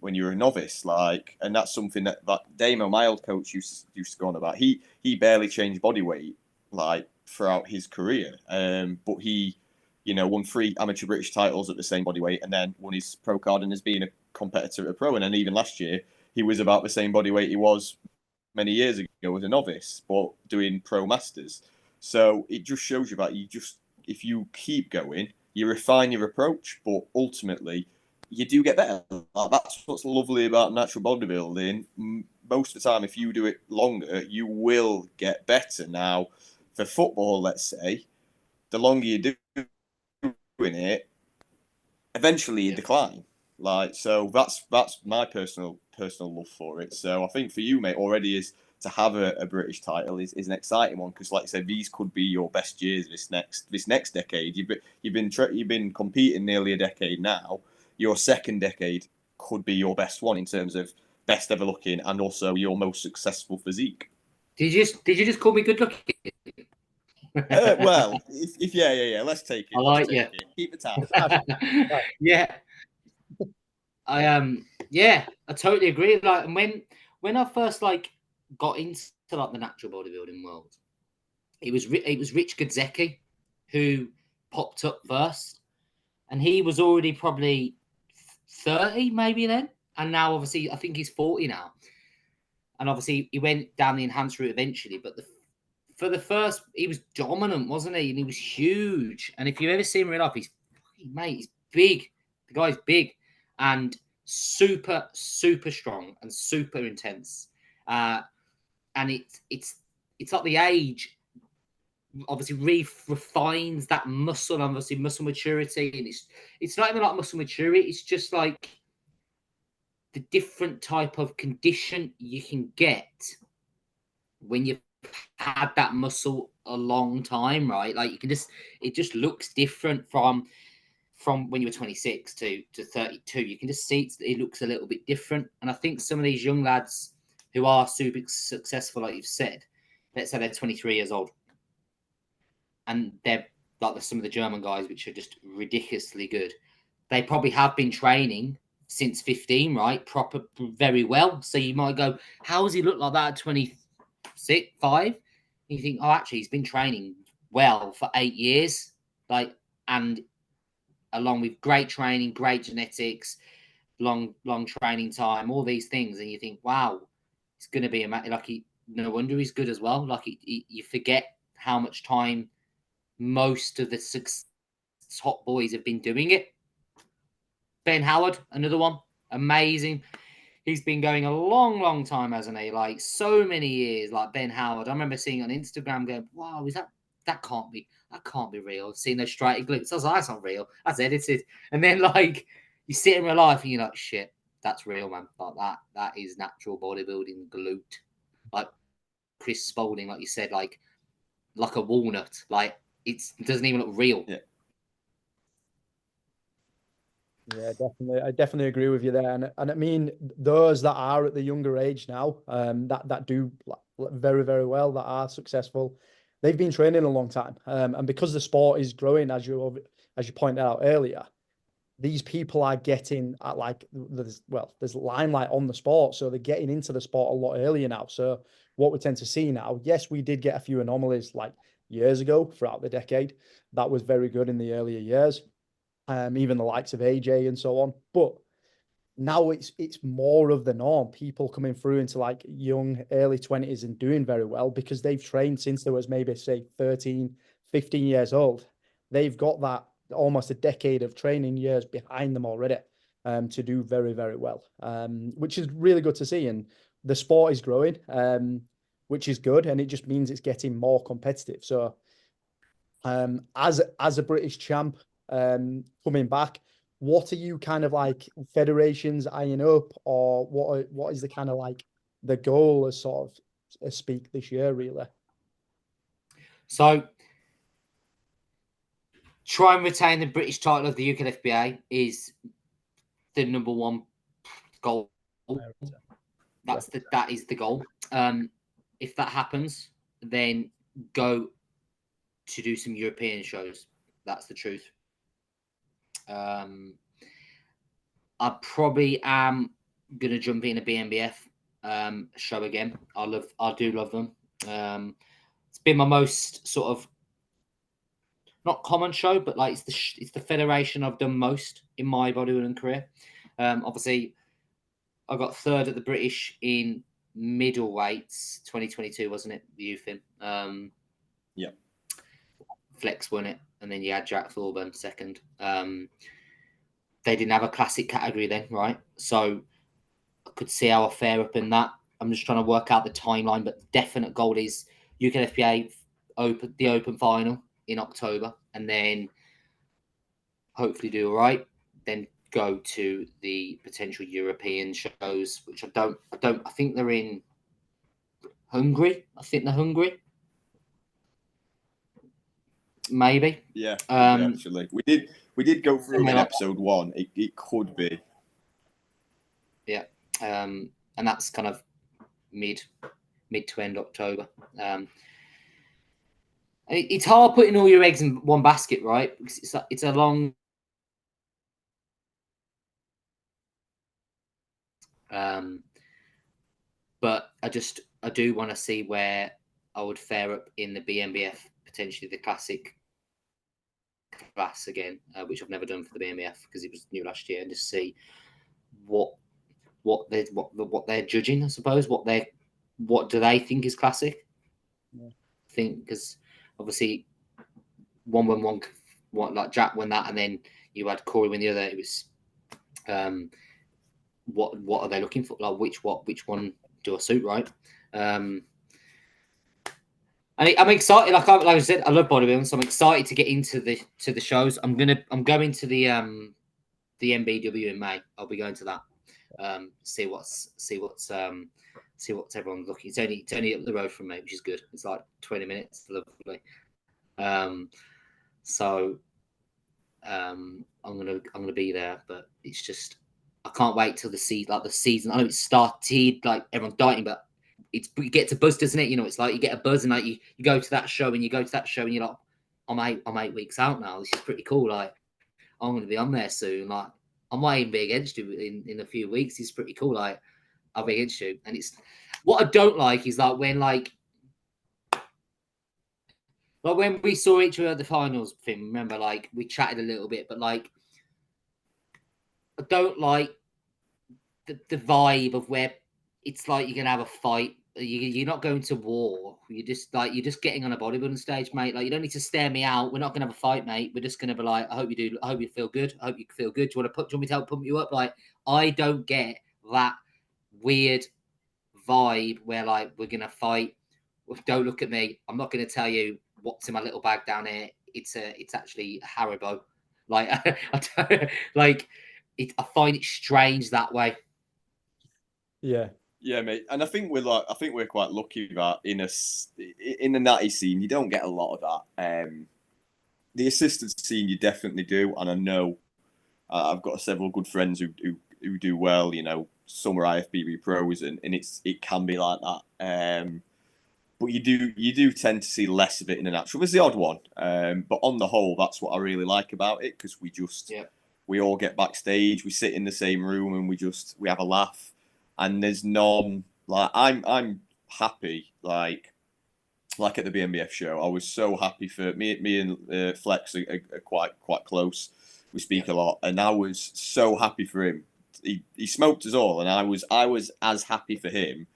when you were a novice. Like, and that's something that Damo, my old coach, used to go on about. He barely changed body weight like throughout his career, but he, you know, won 3 amateur British titles at the same body weight, and then won his pro card and has been a competitor at a pro. And then even last year, he was about the same body weight he was many years ago as a novice, but doing pro masters. So it just shows you that if you keep going, you refine your approach, but ultimately you do get better. Like, that's what's lovely about natural bodybuilding. most of the time, if you do it longer, you will get better. Now, for football, let's say, the longer you do doing it, eventually you decline. Like, so that's my personal love for it. So I think for you, mate, already is to have a British title is an exciting one, because, like I said, these could be your best years this next decade. You've been competing nearly a decade now. Your second decade could be your best one in terms of best ever looking and also your most successful physique. Did you just call me good looking? Well, if yeah, let's take it. I like you. Keep the tabs. Yeah, I totally agree. Like, and when I first like got into like the natural bodybuilding world, it was Rich Gadzecki who popped up first, and he was already probably 30 maybe then, and now obviously I think he's 40 now, and obviously he went down the enhanced route eventually, but for the first, he was dominant, wasn't he? And he was huge. And if you've ever seen him in up, he's big. The guy's big and super, super strong and super intense. And it's like the age obviously refines that muscle, obviously muscle maturity. And it's not even like muscle maturity. It's just like the different type of condition you can get when you've had that muscle a long time, right? Like it just looks different from when you were 26 to 32. You can just see it looks a little bit different. And I think some of these young lads who are super successful, like you've said, let's say they're 23 years old, and they're like some of the German guys, which are just ridiculously good. They probably have been training since 15, right? Very well. So you might go, how does he look like that at 26, 5? You think, oh, actually, he's been training well for 8 years, and along with great training, great genetics, long training time, all these things, and you think, wow, it's going to be no wonder he's good as well. Like you forget how much time most of the top boys have been doing it. Ben Howard, another one, amazing. He's been going a long, long time, hasn't he? Like so many years, like Ben Howard. I remember seeing on Instagram going, wow, that can't be real. Seeing those striking glutes. I was like, that's not real. That's edited. And then like you see it in real life and you're like, shit, that's real, man. Like that is natural bodybuilding glute. Like Chris Spaulding, like you said, like a walnut. Like it doesn't even look real. Yeah. Yeah, definitely. I definitely agree with you there. And I mean, those that are at the younger age now, that do very, very well, that are successful, they've been training a long time. And because the sport is growing, as you pointed out earlier, these people are getting at there's limelight on the sport. So they're getting into the sport a lot earlier now. So what we tend to see now, yes, we did get a few anomalies like years ago throughout the decade. That was very good in the earlier years. Even the likes of AJ and so on. But now it's more of the norm. People coming through into like young, early 20s and doing very well because they've trained since there was maybe, say, 13, 15 years old. They've got that almost a decade of training years behind them already to do very, very well, which is really good to see. And the sport is growing, which is good. And it just means it's getting more competitive. So as a British champ, coming back, what are you kind of like federations eyeing up, or what is the kind of like the goal as sort of speak this year really? So try and retain the British title of the UKDFBA is the number one goal. That is the goal. If that happens, then go to do some European shows. That's the truth. I probably am gonna jump in a BNBF show again. I do love them. It's been my most sort of not common show, but like it's the federation I've done most in my bodybuilding career. Obviously, I got third at the British in middleweights 2022, wasn't it? The youth in. Yeah. Flex won it, and then you had Jack Thorburn second. They didn't have a classic category then, right? So I could see how I fare up in that. I'm just trying to work out the timeline, but the definite goal is UKDFBA the open final in October, and then hopefully do all right. Then go to the potential European shows, which I think they're in Hungary. I think they're Hungary. Maybe. Yeah, actually. We did go through in episode 1. It could be. Yeah. And that's kind of mid to end October. It's hard putting all your eggs in one basket, right? Because it's a long but I do want to see where I would fare up in the BMBF, potentially the classic class again, which I've never done for the BMBF because it was new last year, and just see what they're judging, I suppose. What do they think is classic? Yeah. I think because obviously one like Jack won that, and then you had Corey win the other. It was what are they looking for? Like which one do I suit, right? And I'm excited. Like I said, I love bodybuilding, so I'm excited to get into the shows. I'm going to the MBW in May. I'll be going to that. See what's everyone's looking. It's only up the road from me, which is good. It's like 20 minutes. Lovely. So I'm gonna be there, but it's just I can't wait till the season. I know it started, like everyone's dieting, but it gets a buzz, doesn't it? You know, it's like you get a buzz, and like you go to that show, and you're like, I'm 8 weeks out now. This is pretty cool. Like I'm gonna be on there soon. Like I might even be against you in a few weeks. It's pretty cool. Like I'll be against you, and it's what I don't like is like when when we saw each other at the finals, Finn, remember, like, we chatted a little bit, but, like, I don't like the vibe of where it's like you're going to have a fight. You're not going to war. You're just getting on a bodybuilding stage, mate. Like, you don't need to stare me out. We're not going to have a fight, mate. We're just going to be like, I hope you do. I hope you feel good. I hope you feel good. Do you want me to help pump you up? Like, I don't get that weird vibe where, like, we're going to fight. Don't look at me. I'm not going to tell you what's in my little bag down here. It's actually a Haribo. Like I find it strange that way. Yeah, mate. And I think we're quite lucky that in the natty scene you don't get a lot of that. The assisted scene you definitely do, and I know I've got several good friends who do well. You know, some are IFBB pros, and it can be like that. But you do tend to see less of it in a natural. There's the odd one, but on the whole, that's what I really like about it, because we all get backstage, we sit in the same room, and we have a laugh, and there's none like I'm happy like at the BMBF show. I was so happy for me and Flex are quite close. We speak a lot, and I was so happy for him. He smoked us all, and I was as happy for him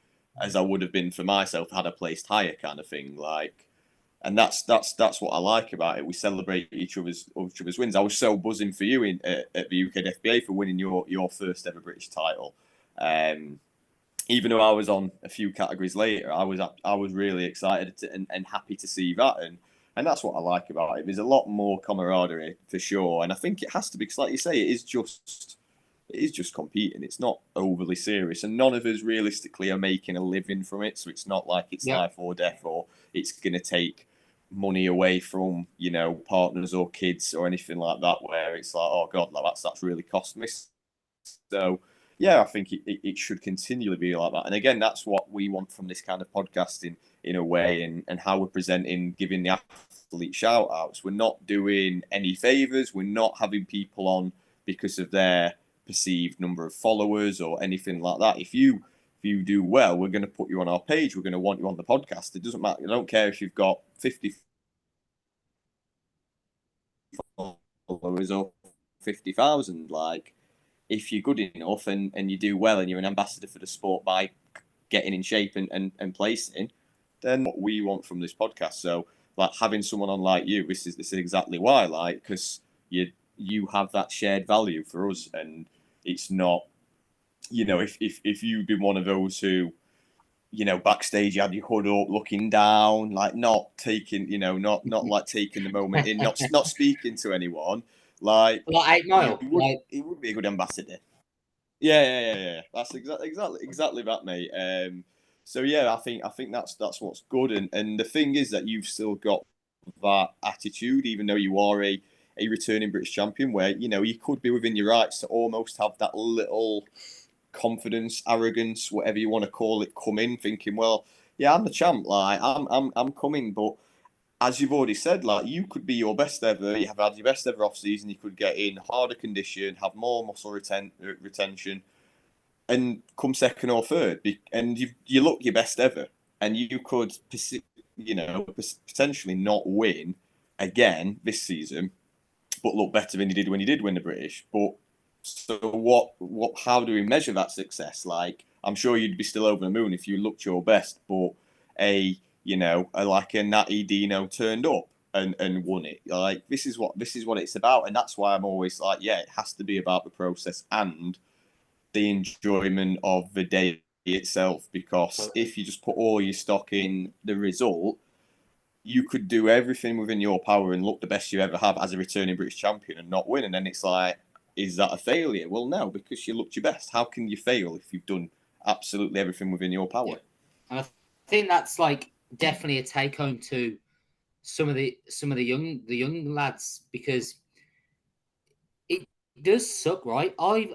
as I would have been for myself had I placed higher, kind of thing. Like, and that's what I like about it. We celebrate each other's wins. I was so buzzing for you at the UKDFBA for winning your first ever British title. Even though I was on a few categories later, I was really excited and happy to see that, and that's what I like about it. There's a lot more camaraderie for sure, and I think it has to be, because like you say, it is just competing. It's not overly serious, and none of us realistically are making a living from it. So it's not like it's life or death, or it's going to take money away from, you know, partners or kids or anything like that, where it's like, oh God, like that's really cost me. So yeah, I think it should continually be like that. And again, that's what we want from this kind of podcasting in a way, and how we're presenting, giving the athlete shout outs. We're not doing any favors. We're not having people on because of their perceived number of followers or anything like that. If you do well, we're going to put you on our page. We're going to want you on the podcast. It doesn't matter. I don't care if you've got 50 followers or 50,000. Like, if you're good enough and you do well and you're an ambassador for the sport by getting in shape and placing, then what we want from this podcast. So like having someone on like you, this is exactly why, like, because you have that shared value for us, and it's not, you know, if you've been one of those who, backstage you had your hood up, looking down, like not taking, not like taking the moment in, not speaking to anyone. Like 8 Mile. He would be a good ambassador. Yeah. That's exactly that, mate. So yeah, I think that's what's good, and the thing is that you've still got that attitude, even though you are a returning British champion, where you could be within your rights to almost have that little confidence, arrogance, whatever you want to call it, come in thinking, well, yeah, I'm the champ, like I'm coming, but as you've already said, like you could be your best ever, you have had your best ever off season, you could get in harder condition, have more muscle retention, and come second or third, and you look your best ever, and you could, potentially not win again this season, but look better than you did when you did win the British. But so what? How do we measure that success? Like, I'm sure you'd be still over the moon if you looked your best, but like a Natty Dino turned up and won it. Like, this is what it's about, and that's why I'm always like, yeah, it has to be about the process and the enjoyment of the day itself. Because if you just put all your stock in the result, you could do everything within your power and look the best you ever have as a returning British champion and not win. And then it's like, is that a failure? Well, no, because you looked your best. How can you fail if you've done absolutely everything within your power? Yeah. And I think that's like definitely a take home to some of the young lads, because it does suck, right? I've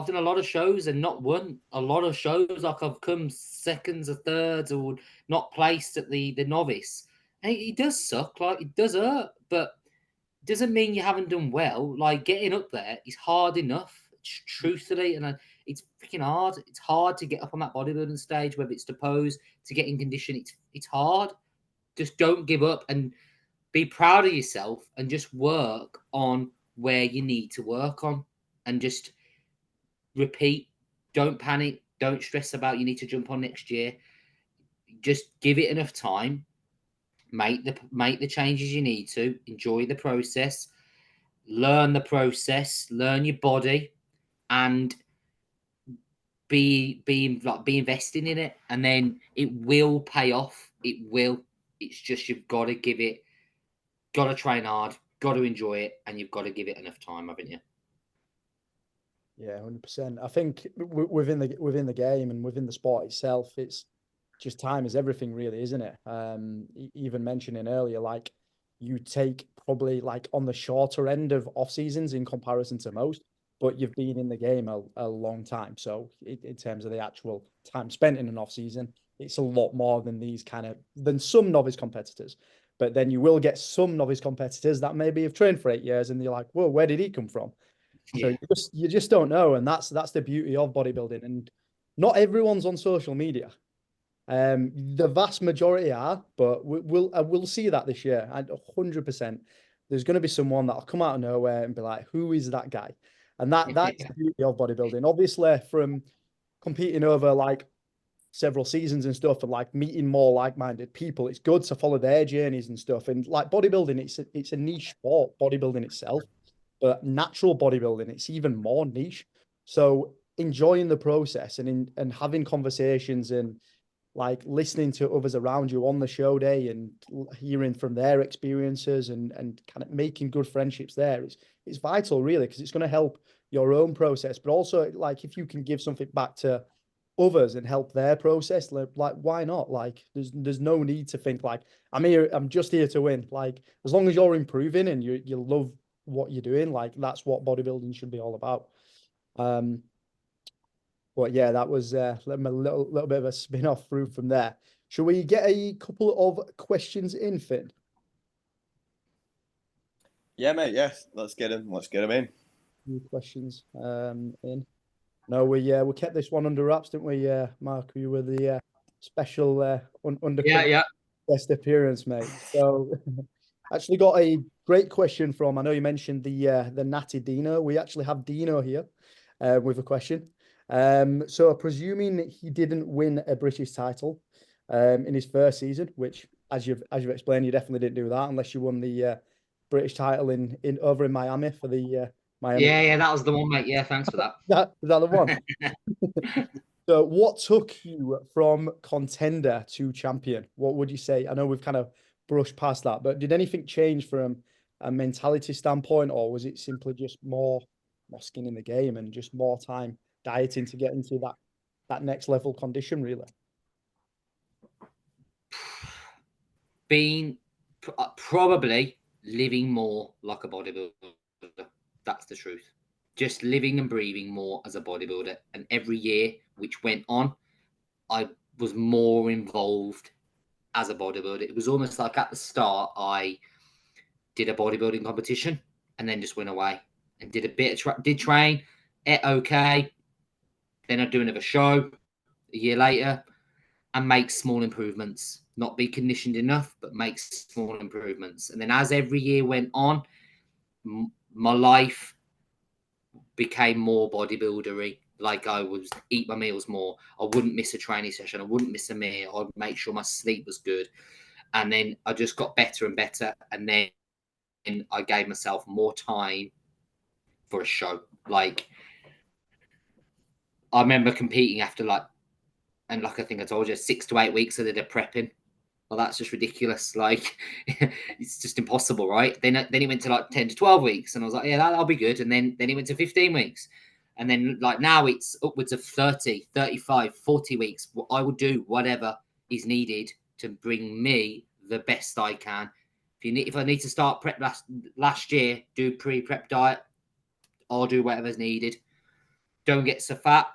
done a lot of shows and not won a lot of shows. Like, I've come seconds or thirds or not placed at the novice. And it does suck. Like, it does hurt, but it doesn't mean you haven't done well. Like, getting up there is hard enough, truthfully. And it's freaking hard. It's hard to get up on that bodybuilding stage, whether it's to pose, to get in condition. It's hard. Just don't give up and be proud of yourself and just work on where you need to work on, and just repeat. Don't panic. Don't stress about you need to jump on next year. Just give it enough time. Make the changes you need to. Enjoy the process. Learn the process. Learn your body, and be investing in it, and then it will pay off. It will. It's just you've got to give it. Got to train hard. Got to enjoy it, and you've got to give it enough time, haven't you? Yeah, 100%. I think within the game and within the sport itself, it's just time is everything, really, isn't it? Even mentioning earlier, like, you take probably like on the shorter end of off seasons in comparison to most, but you've been in the game a long time. So in terms of the actual time spent in an off season, it's a lot more than some novice competitors. But then you will get some novice competitors that maybe have trained for 8 years, and you're like, whoa, where did he come from? Yeah. So you just don't know, and that's the beauty of bodybuilding. And not everyone's on social media. The vast majority are, but we'll see that this year. And 100%, there's going to be someone that'll come out of nowhere and be like, "Who is that guy?" And that's the beauty of bodybuilding. Obviously, from competing over like several seasons and stuff, and like meeting more like-minded people, it's good to follow their journeys and stuff. And like bodybuilding, it's a niche sport, bodybuilding itself. But natural bodybuilding, it's even more niche. So enjoying the process and having conversations and like listening to others around you on the show day and hearing from their experiences and kind of making good friendships there, it's vital, really, because it's going to help your own process. But also, like, if you can give something back to others and help their process, like, why not? Like, there's no need to think like, I'm just here to win. Like, as long as you're improving and you love what you're doing, like, that's what bodybuilding should be all about. But yeah, that was a little bit of a spin-off through from there. Shall we get a couple of questions in, Finn? Yeah, mate. Yes, let's get them in. New questions in. No, we kept this one under wraps, didn't we, Marc? You were the special undercover guest appearance, mate. So actually got a great question from, I know you mentioned the Natty Dino. We actually have Dino here with a question. So presuming he didn't win a British title in his first season, which as you've explained, you definitely didn't do that unless you won the British title in over in Miami for the Miami. Yeah, that was the one, mate. Yeah, thanks for that. Is that the one? So what took you from contender to champion? What would you say? I know we've kind of brushed past that, but did anything change from a mentality standpoint, or was it simply just more skin in the game and just more time dieting to get into that next level condition, really? Being probably living more like a bodybuilder. That's the truth. Just living and breathing more as a bodybuilder. And every year which went on, I was more involved as a bodybuilder. It was almost like at the start, I did a bodybuilding competition and then just went away and did a bit of did train, ate okay. Then I'd do another show a year later and make small improvements. Not be conditioned enough, but make small improvements. And then as every year went on, my life became more bodybuildery. Like I would eat my meals more. I wouldn't miss a training session. I wouldn't miss a meal. I'd make sure my sleep was good. And then I just got better and better. And then I gave myself more time for a show. Like I remember competing after like I think I told you, 6 to 8 weeks I did a prepping. Well, that's just ridiculous. Like, it's just impossible, right? Then it went to like 10 to 12 weeks. And I was like, yeah, that'll be good. And then it went to 15 weeks. And then like now it's upwards of 30, 35, 40 weeks. I would do whatever is needed to bring me the best I can. If I need to start prep last year, do pre-prep diet, I'll do whatever's needed. Don't get so fat.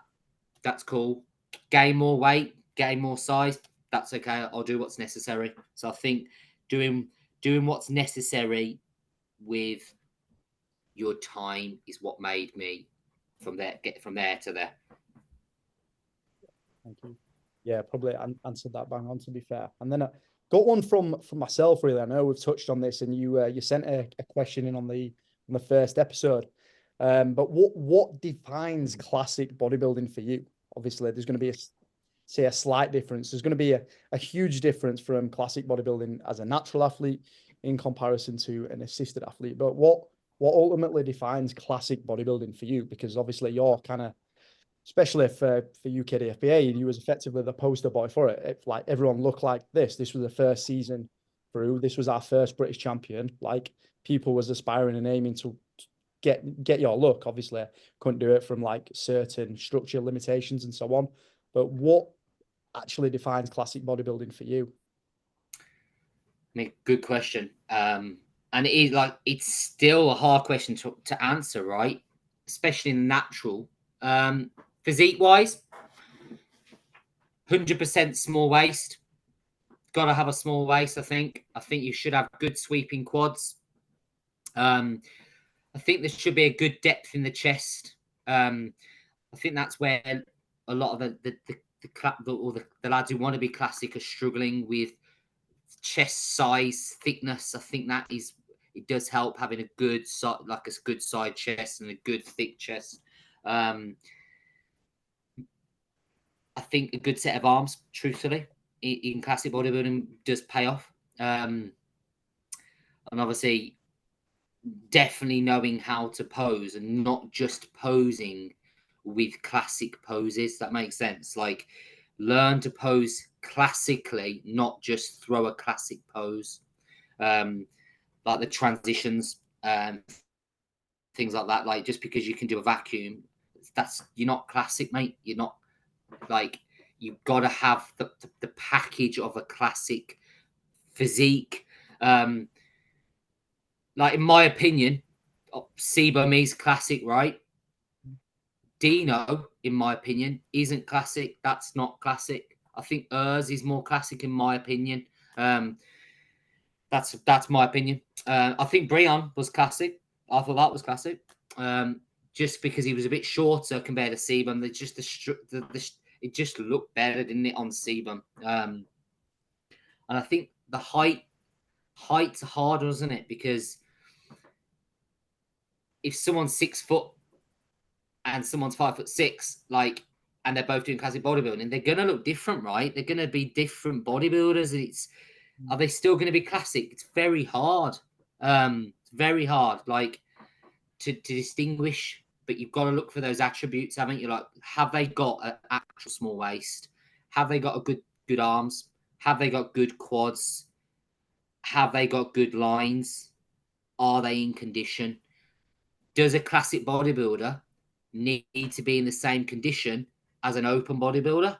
That's cool. Gain more weight, gain more size. That's okay. I'll do what's necessary. So I think doing what's necessary with your time is what made me get from there to there. Thank you. Yeah, probably answered that bang on, to be fair. And then I got one from myself, really. I know we've touched on this, and you sent a question in on the first episode. But what defines classic bodybuilding for you? Obviously, there's going to be a slight difference. There's going to be a huge difference from classic bodybuilding as a natural athlete in comparison to an assisted athlete. But what ultimately defines classic bodybuilding for you? Because obviously you're kind of, especially for UKDFBA, you was effectively the poster boy for it. If like everyone looked like this. This was the first season through. This was our first British champion. Like people was aspiring and aiming to get your look. Obviously, couldn't do it from like certain structure limitations and so on. But what actually defines classic bodybuilding for you? I mean, good question. And it is like it's still a hard question to answer, right? Especially in natural. Physique wise, 100% small waist. Got to have a small waist, I think. I think you should have good sweeping quads. I think there should be a good depth in the chest. I think that's where a lot of the lads who want to be classic are struggling with chest size, thickness. I think it does help having a good good side chest and a good thick chest. I think a good set of arms, truthfully, in classic bodybuilding does pay off. And obviously, definitely knowing how to pose and not just posing with classic poses. That makes sense. Like, learn to pose classically, not just throw a classic pose. Like the transitions, things like that. Like, just because you can do a vacuum, you're not classic, mate. You're not. Like, you've got to have the package of a classic physique. Like, in my opinion, Sebum is classic, right? Dino, in my opinion, isn't classic. That's not classic. I think Urs is more classic, in my opinion. That's my opinion. I think Breon was classic. I thought that was classic. Just because he was a bit shorter compared to Sebum. It just looked better, didn't it, on Sebum? And I think the height's harder, isn't it? Because if someone's 6 foot and someone's 5'6", like, and they're both doing classic bodybuilding, they're gonna look different, right? They're gonna be different bodybuilders. Are they still gonna be classic? It's very hard. It's very hard, like, to distinguish. but you've got to look for those attributes, haven't you? Like, have they got an actual small waist? Have they got a good arms? Have they got good quads? Have they got good lines? Are they in condition? Does a classic bodybuilder need to be in the same condition as an open bodybuilder?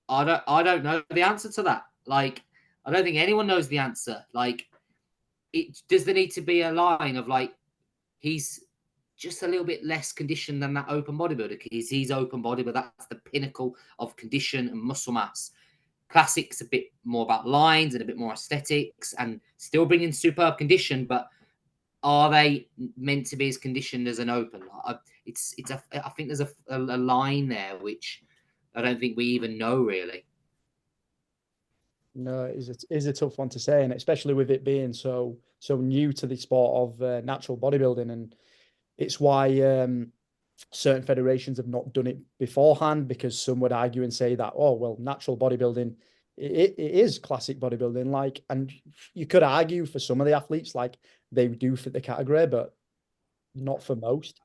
I don't know the answer to that. Like, I don't think anyone knows the answer. Like, does there need to be a line of like, he's just a little bit less conditioned than that open bodybuilder because he's open bodybuilder. That's the pinnacle of condition and muscle mass. Classic's a bit more about lines and a bit more aesthetics and still bringing superb condition, but are they meant to be as conditioned as an open? I think there's a line there which I don't think we even know really. No, it is a tough one to say, and especially with it being so new to the sport of natural bodybuilding, and it's why certain federations have not done it beforehand, because some would argue and say that, oh well, natural bodybuilding it is classic bodybuilding, like, and you could argue for some of the athletes like they do fit the category, but not for most.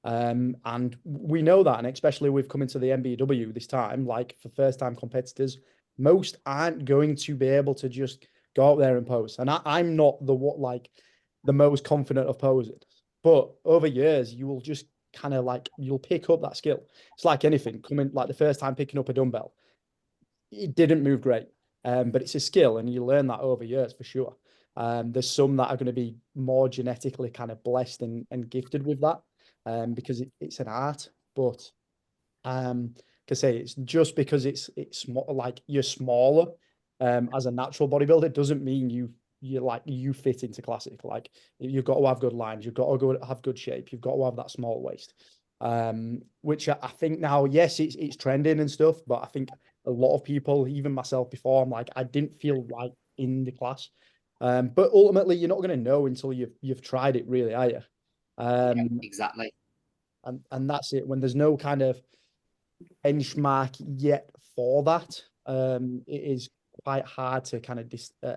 And we know that, and especially with coming to the MBW this time, like for first-time competitors, most aren't going to be able to just go out there and pose. And I'm not the most confident of posing, but over years you will just kind of like, you'll pick up that skill. It's like anything, coming like the first time picking up a dumbbell, it didn't move great, but it's a skill, and you learn that over years for sure. There's some that are going to be more genetically kind of blessed and gifted with that, because it's an art. But I say, it's just because it's like you're smaller as a natural bodybuilder doesn't mean you fit into classic. Like, you've got to have good lines, you've got to have good shape, you've got to have that small waist, which I think now, yes, it's trending and stuff, but I think a lot of people, even myself before, I'm like, I didn't feel right in the class. But ultimately, you're not going to know until you've tried it, really, are you? Yeah, exactly. And that's it. When there's no kind of benchmark yet for that, it is quite hard to kind of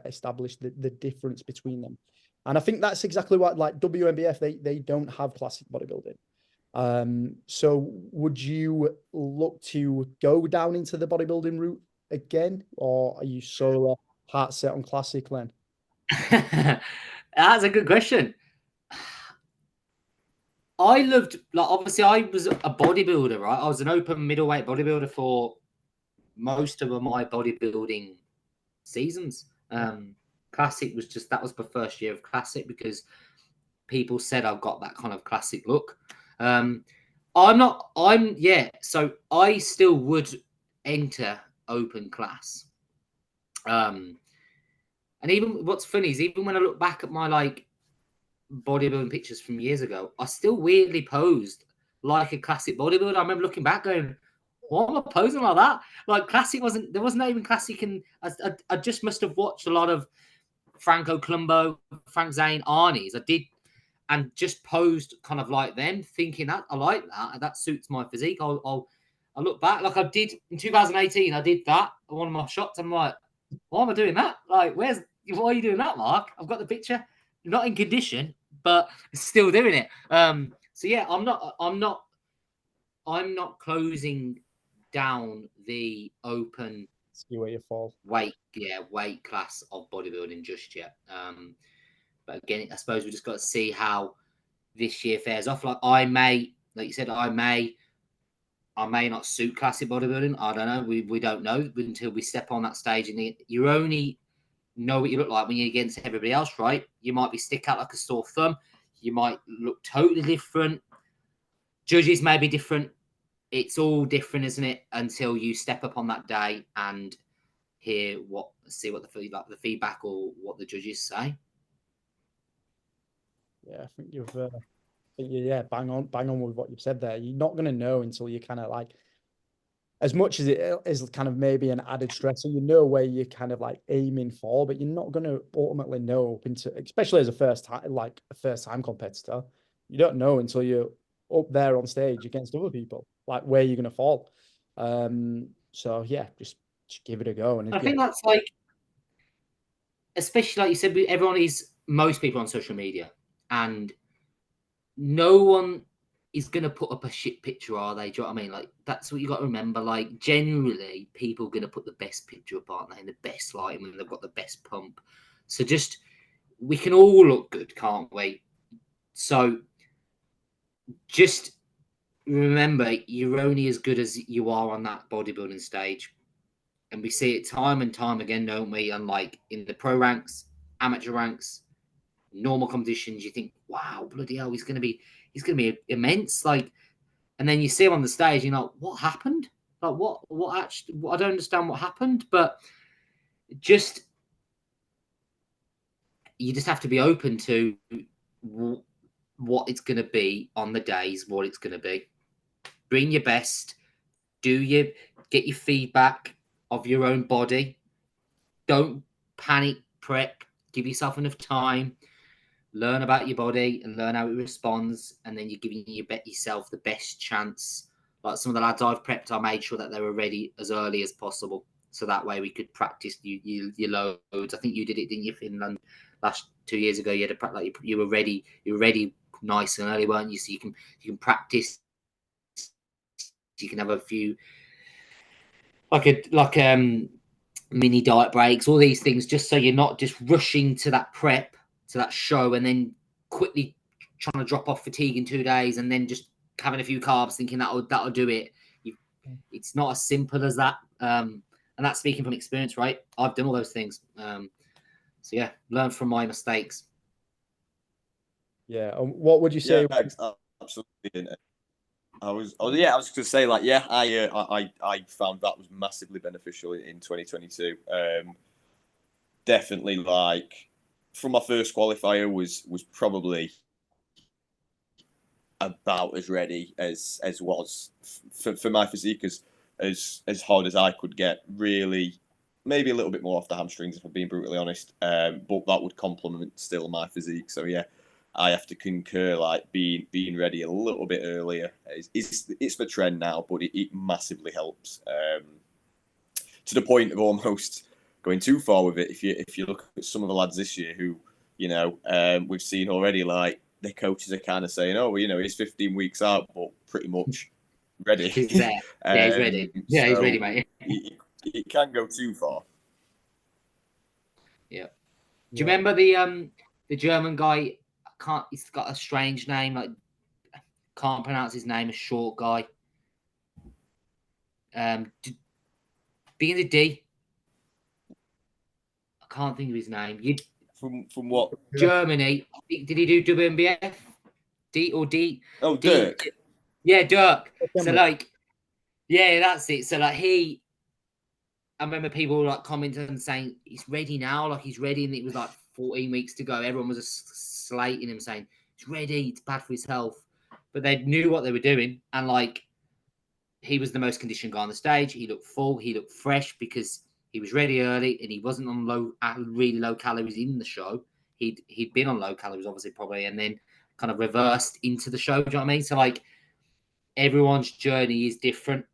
establish the difference between them. And I think that's exactly what, like, WNBF, they don't have classic bodybuilding. So would you look to go down into the bodybuilding route again, or are you so heart set on classic, Len? That's a good question. I loved, like, obviously I was a bodybuilder, right? I was an open middleweight bodybuilder for most of my bodybuilding seasons. Classic was just, that was the first year of classic because people said I've got that kind of classic look. So I still would enter open class. And even what's funny is, even when I look back at my like bodybuilding pictures from years ago, I still weirdly posed like a classic bodybuilder. I remember looking back going, why am I posing like that? Like, classic there wasn't even classic, and I just must have watched a lot of Franco Columbo, Frank Zane, Arnie's. I did, and just posed kind of like them, thinking that I like that suits my physique. I look back, like I did in 2018. I did that one of my shots. I'm like, why am I doing that? Like, why are you doing that, Mark? I've got the picture. Not in condition, but still doing it. So yeah, I'm not closing down the open See where you fall. weight class of bodybuilding just yet. But again, I suppose we just got to see how this year fares off. Like, like you said, I may not suit classic bodybuilding. I don't know. We don't know until we step on that stage, and you only know what you look like when you're against everybody else, right? You might be stick out like a sore thumb. You might look totally different. Judges may be different. It's all different, isn't it? Until you step up on that day and see what the feedback or what the judges say. Yeah, I think you're bang on with what you've said there. You're not going to know until you kind of like, as much as it is kind of maybe an added stressor, you know where you're kind of like aiming for, but you're not going to ultimately know especially as a first time competitor, you don't know until you're up there on stage against other people, like where you're going to fall. So yeah, just give it a go. And I think that's like, especially like you said, most people on social media, and no one is going to put up a shit picture, are they? Do you know what I mean? Like, that's what you got to remember. Like, generally, people are going to put the best picture up, aren't they? And the best lighting when they've got the best pump. So just, we can all look good, can't we? So just remember, you're only as good as you are on that bodybuilding stage. And we see it time and time again, don't we? And like in the pro ranks, amateur ranks, normal competitions, you think, wow, bloody hell, he's gonna be immense. Like, and then you see him on the stage, you're like, what happened? Like, what actually? I don't understand what happened, but just you just have to be open to what it's gonna be on the days, what it's gonna be. Bring your best. Get your feedback of your own body. Don't panic prep. Give yourself enough time. Learn about your body and learn how it responds, and then you're giving yourself the best chance. Like some of the lads I've prepped, I made sure that they were ready as early as possible, so that way we could practice your loads. I think you did it, didn't you, Finland? Last 2 years ago, you had to like you were ready. You were ready nice and early, weren't you? So you can practice. You can have a few like mini diet breaks, all these things, just so you're not just rushing to that prep, to that show, and then quickly trying to drop off fatigue in 2 days, and then just having a few carbs, thinking that'll do it. It's not as simple as that. And that's speaking from experience, right? I've done all those things. So yeah, learn from my mistakes. Yeah. What would you say? Yeah, absolutely. I was going to say, like, yeah, I found that was massively beneficial in 2022. Definitely, like, from my first qualifier was probably about as ready as was for my physique, as hard as I could get. Really, maybe a little bit more off the hamstrings, if I'm being brutally honest. But that would complement still my physique. So yeah, I have to concur, like being ready a little bit earlier. It's the trend now, but it massively helps. To the point of almost going too far with it. If you look at some of the lads this year who, we've seen already, like their coaches are kind of saying, oh, well, he's 15 weeks out, but pretty much ready. He's there. Yeah, he's ready. Yeah, he's ready, mate. It can go too far. Yeah. Do you remember the German guy? He's got a strange name. Like, can't pronounce his name. A short guy. Begins with D. I can't think of his name. From what? Germany. Did he do WNBF? D? Oh, Dirk. Yeah, Dirk. So like, yeah, that's it. So like I remember people like commenting and saying he's ready now, like he's ready, and it was like 14 weeks to go. Everyone was just slating him, saying he's ready. It's bad for his health, but they knew what they were doing, and like he was the most conditioned guy on the stage. He looked full. He looked fresh because he was ready early, and he wasn't on really low calories in the show. He'd been on low calories, obviously, probably, and then kind of reversed into the show. Do you know what I mean? So like everyone's journey is different.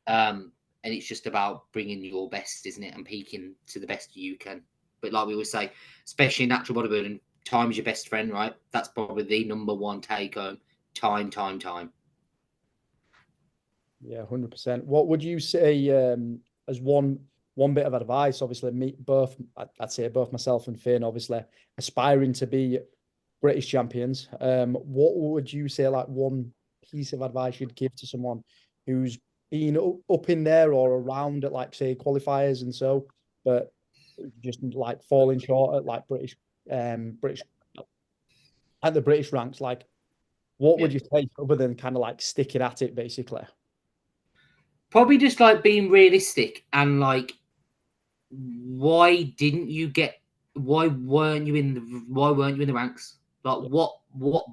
And it's just about bringing your best, isn't it? And peaking to the best you can. But like we always say, especially in natural bodybuilding, time is your best friend, right? That's probably the number one take home. Time. Yeah, 100%. What would you say as one bit of advice? Obviously, I'd say both myself and Finn, obviously, aspiring to be British champions. What would you say, like one piece of advice you'd give to someone who's been up in there or around at, like, say, qualifiers and so, but just like falling short at like British at the British ranks? Like, what would you say other than kind of like sticking at it, basically? Probably just like being realistic and like, why weren't you in the ranks? Like, what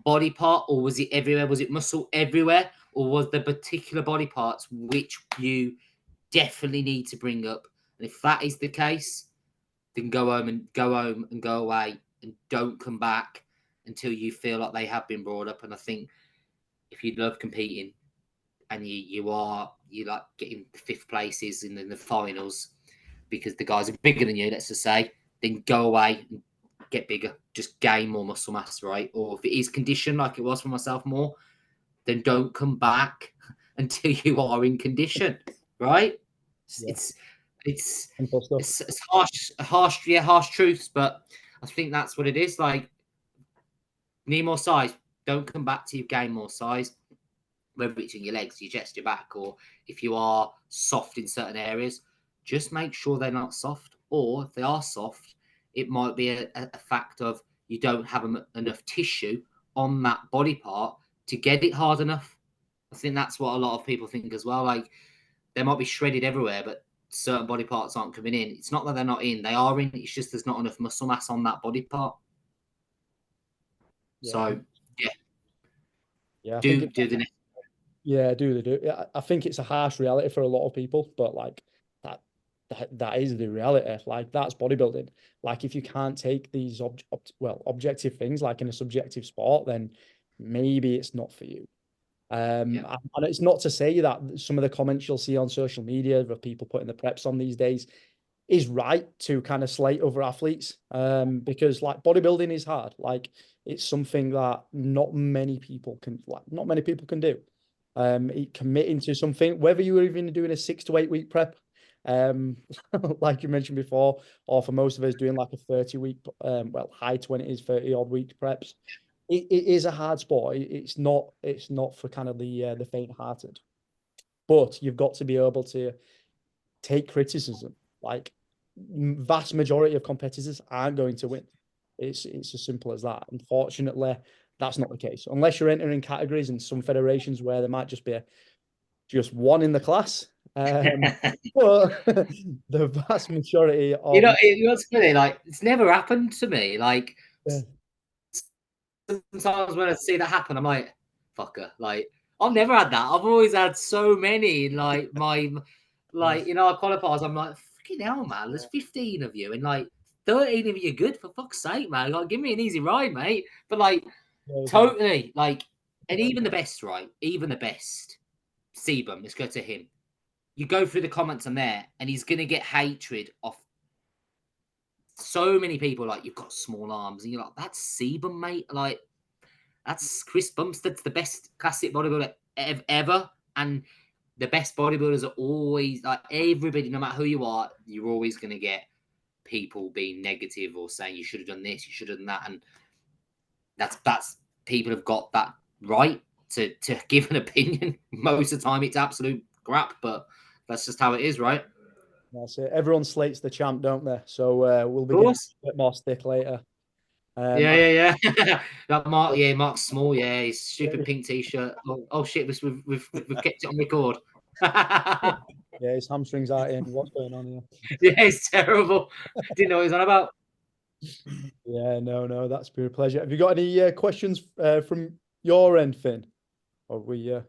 body part, or was it everywhere? Was it muscle everywhere, or was there particular body parts which you definitely need to bring up? And if that is the case, then go home and go away and don't come back until you feel like they have been brought up. And I think if you love competing and you like getting the fifth places in the finals because the guys are bigger than you, let's just say, then go away and get bigger, just gain more muscle mass, right? Or if it is conditioned like it was for myself more, then don't come back until you are in condition, right? Yeah. It's Simple stuff. it's harsh truths, but I think that's what it is. Like, need more size, don't come back till you've gained more size, whether it's in your legs, your chest, your back, or if you are soft in certain areas, just make sure they're not soft. Or if they are soft, it might be a fact of you don't have enough tissue on that body part to get it hard enough. I think that's what a lot of people think as well. Like, they might be shredded everywhere, but certain body parts aren't coming in. It's not that they're not in; they are in. It's just there's not enough muscle mass on that body part. Yeah. So Yeah, I do think the next. yeah, do they do? Yeah, I think it's a harsh reality for a lot of people, but like that is the reality. Like, that's bodybuilding. Like, if you can't take these objective things like in a subjective sport, then maybe it's not for you. And it's not to say that some of the comments you'll see on social media of people putting the preps on these days is right to kind of slate other athletes, because like bodybuilding is hard. Like, it's something that not many people can do. Committing to something, whether you were even doing a 6 to 8 week prep, like you mentioned before, or for most of us doing like a 30-week, high 20s, 30 odd week preps. It is a hard sport. It's not for kind of the faint-hearted. But you've got to be able to take criticism. Like, vast majority of competitors aren't going to win. It's as simple as that. Unfortunately, that's not the case. Unless you're entering categories in some federations where there might just be just one in the class. But the vast majority of... You know, it's funny, like, it's never happened to me. Like, sometimes when I see that happen, I'm like, fucker. Like, I've never had that. I've always had so many, like, I qualifiers. I'm like, fucking hell, man. There's 15 of you, and like 13 of you are good, for fuck's sake, man. Like, give me an easy ride, mate. But like, totally, like, and even the best, right? Even the best, Sebum, let's go to him. You go through the comments on there, and he's gonna get hatred off so many people. Like, you've got small arms, and you're like, that's Sebum, mate. Like, that's Chris Bumstead's the best classic bodybuilder ever. And the best bodybuilders are always, like, everybody, no matter who you are, you're always going to get people being negative or saying you should have done this, you should have done that. And that's people have got that right to give an opinion. Most of the time, it's absolute crap, but that's just how it is, right? That's it. Everyone slates the champ, don't they? So we'll be getting a bit more stick later. Yeah. That Marc, Marc's small. Yeah, his stupid pink t-shirt. Oh shit, we've kept it on record. Yeah, his hamstrings are in. What's going on here? Yeah, it's terrible. Didn't know what he was on about. Yeah, no, that's been a pleasure. Have you got any questions from your end, Finn? Or we?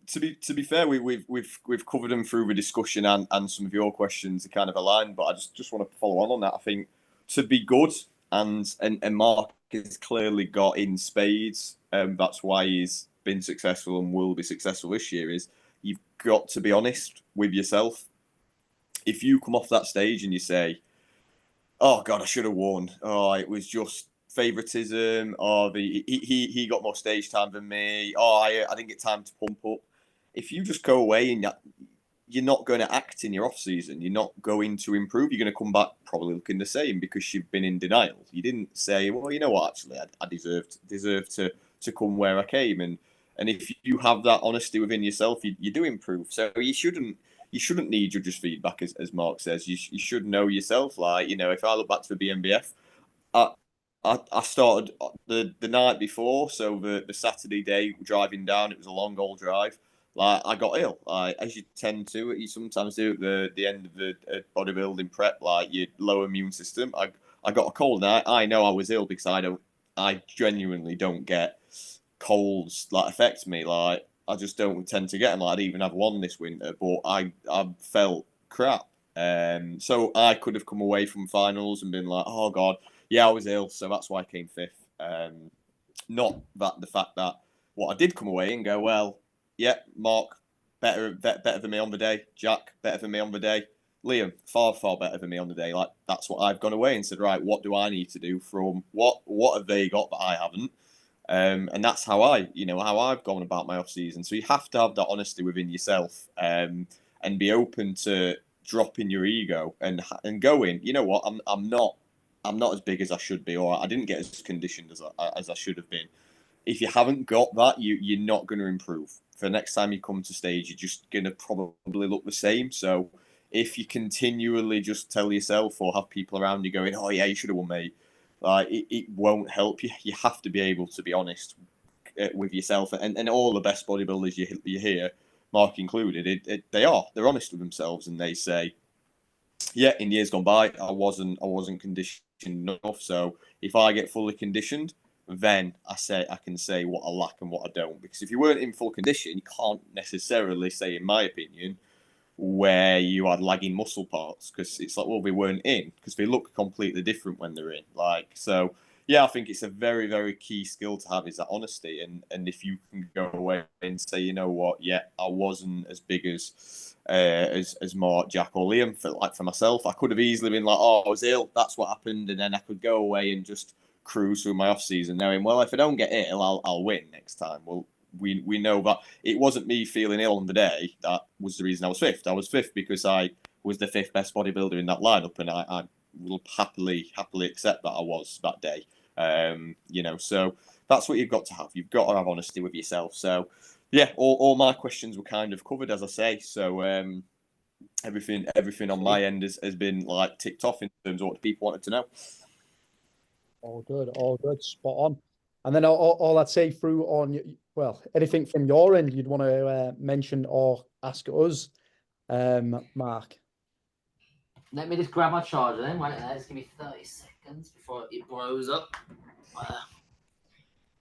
To be fair, we've covered them through the discussion and some of your questions are kind of aligned. But I just want to follow on that. I think to be good, and Marc has clearly got in spades. That's why he's been successful and will be successful this year. Is you've got to be honest with yourself. If you come off that stage and you say, "Oh God, I should have won," "Oh, it was just favoritism," "Oh, he got more stage time than me," "Oh, I didn't get time to pump up." If you just go away and you're not going to act in your off season, you're not going to improve. You're going to come back probably looking the same because you've been in denial. You didn't say, "Well, you know what? Actually, I deserved to come where I came." And if you have that honesty within yourself, you do improve. So you shouldn't need judges' feedback, as Marc says. You should know yourself. Like, if I look back to the BNBF, I started the night before, so the Saturday day driving down. It was a long old drive. Like, I got ill, like, as you tend to. You sometimes do at the end of the bodybuilding prep, like your low immune system. I got a cold, and I know I was ill because I genuinely don't get colds that affect me. Like, I just don't tend to get them. Like, I'd even have one this winter, but I felt crap. So I could have come away from finals and been like, "Oh God, yeah, I was ill, so that's why I came fifth." Not that the fact that what I did come away and go, well, yeah, Marc better than me on the day, Jack better than me on the day, Liam far better than me on the day. Like, that's what I've gone away and said, right, what do I need to do from what have they got that I haven't? And that's how I've gone about my off season. So you have to have that honesty within yourself, and be open to dropping your ego and going, you know what, I'm not as big as I should be, or I didn't get as conditioned as I should have been. If you haven't got that, you're not going to improve. For the next time you come to stage, you're just going to probably look the same. So if you continually just tell yourself or have people around you going, oh yeah, you should have won, mate, like it won't help you. You have to be able to be honest with yourself, and all the best bodybuilders you hear, Marc included, they're honest with themselves, and they say, yeah, in years gone by, I wasn't conditioned enough. So if I get fully conditioned, then I can say what I lack and what I don't. Because if you weren't in full condition, you can't necessarily say, in my opinion, where you had lagging muscle parts, because it's like, well, they weren't in, because they look completely different when they're in. Like, so yeah, I think it's a very, very key skill to have, is that honesty. And if you can go away and say, you know what, yeah, I wasn't as big as Marc, Jack, or Liam. For myself, I could have easily been like, oh, I was ill, that's what happened, and then I could go away and just cruise through my off season, knowing, well, if I don't get ill, I'll win next time. Well, we know that it wasn't me feeling ill on the day that was the reason I was fifth. I was fifth because I was the fifth best bodybuilder in that lineup, and I will happily accept that I was that day. So that's what you've got to have. You've got to have honesty with yourself. So yeah, all my questions were kind of covered, as I say. So everything on my end has been like ticked off in terms of what people wanted to know. All good, spot on. And then all I'd say through on, well, anything from your end you'd want to mention or ask us, Marc? Let me just grab my charger then. Wait there. Just give me 30 seconds before it blows up.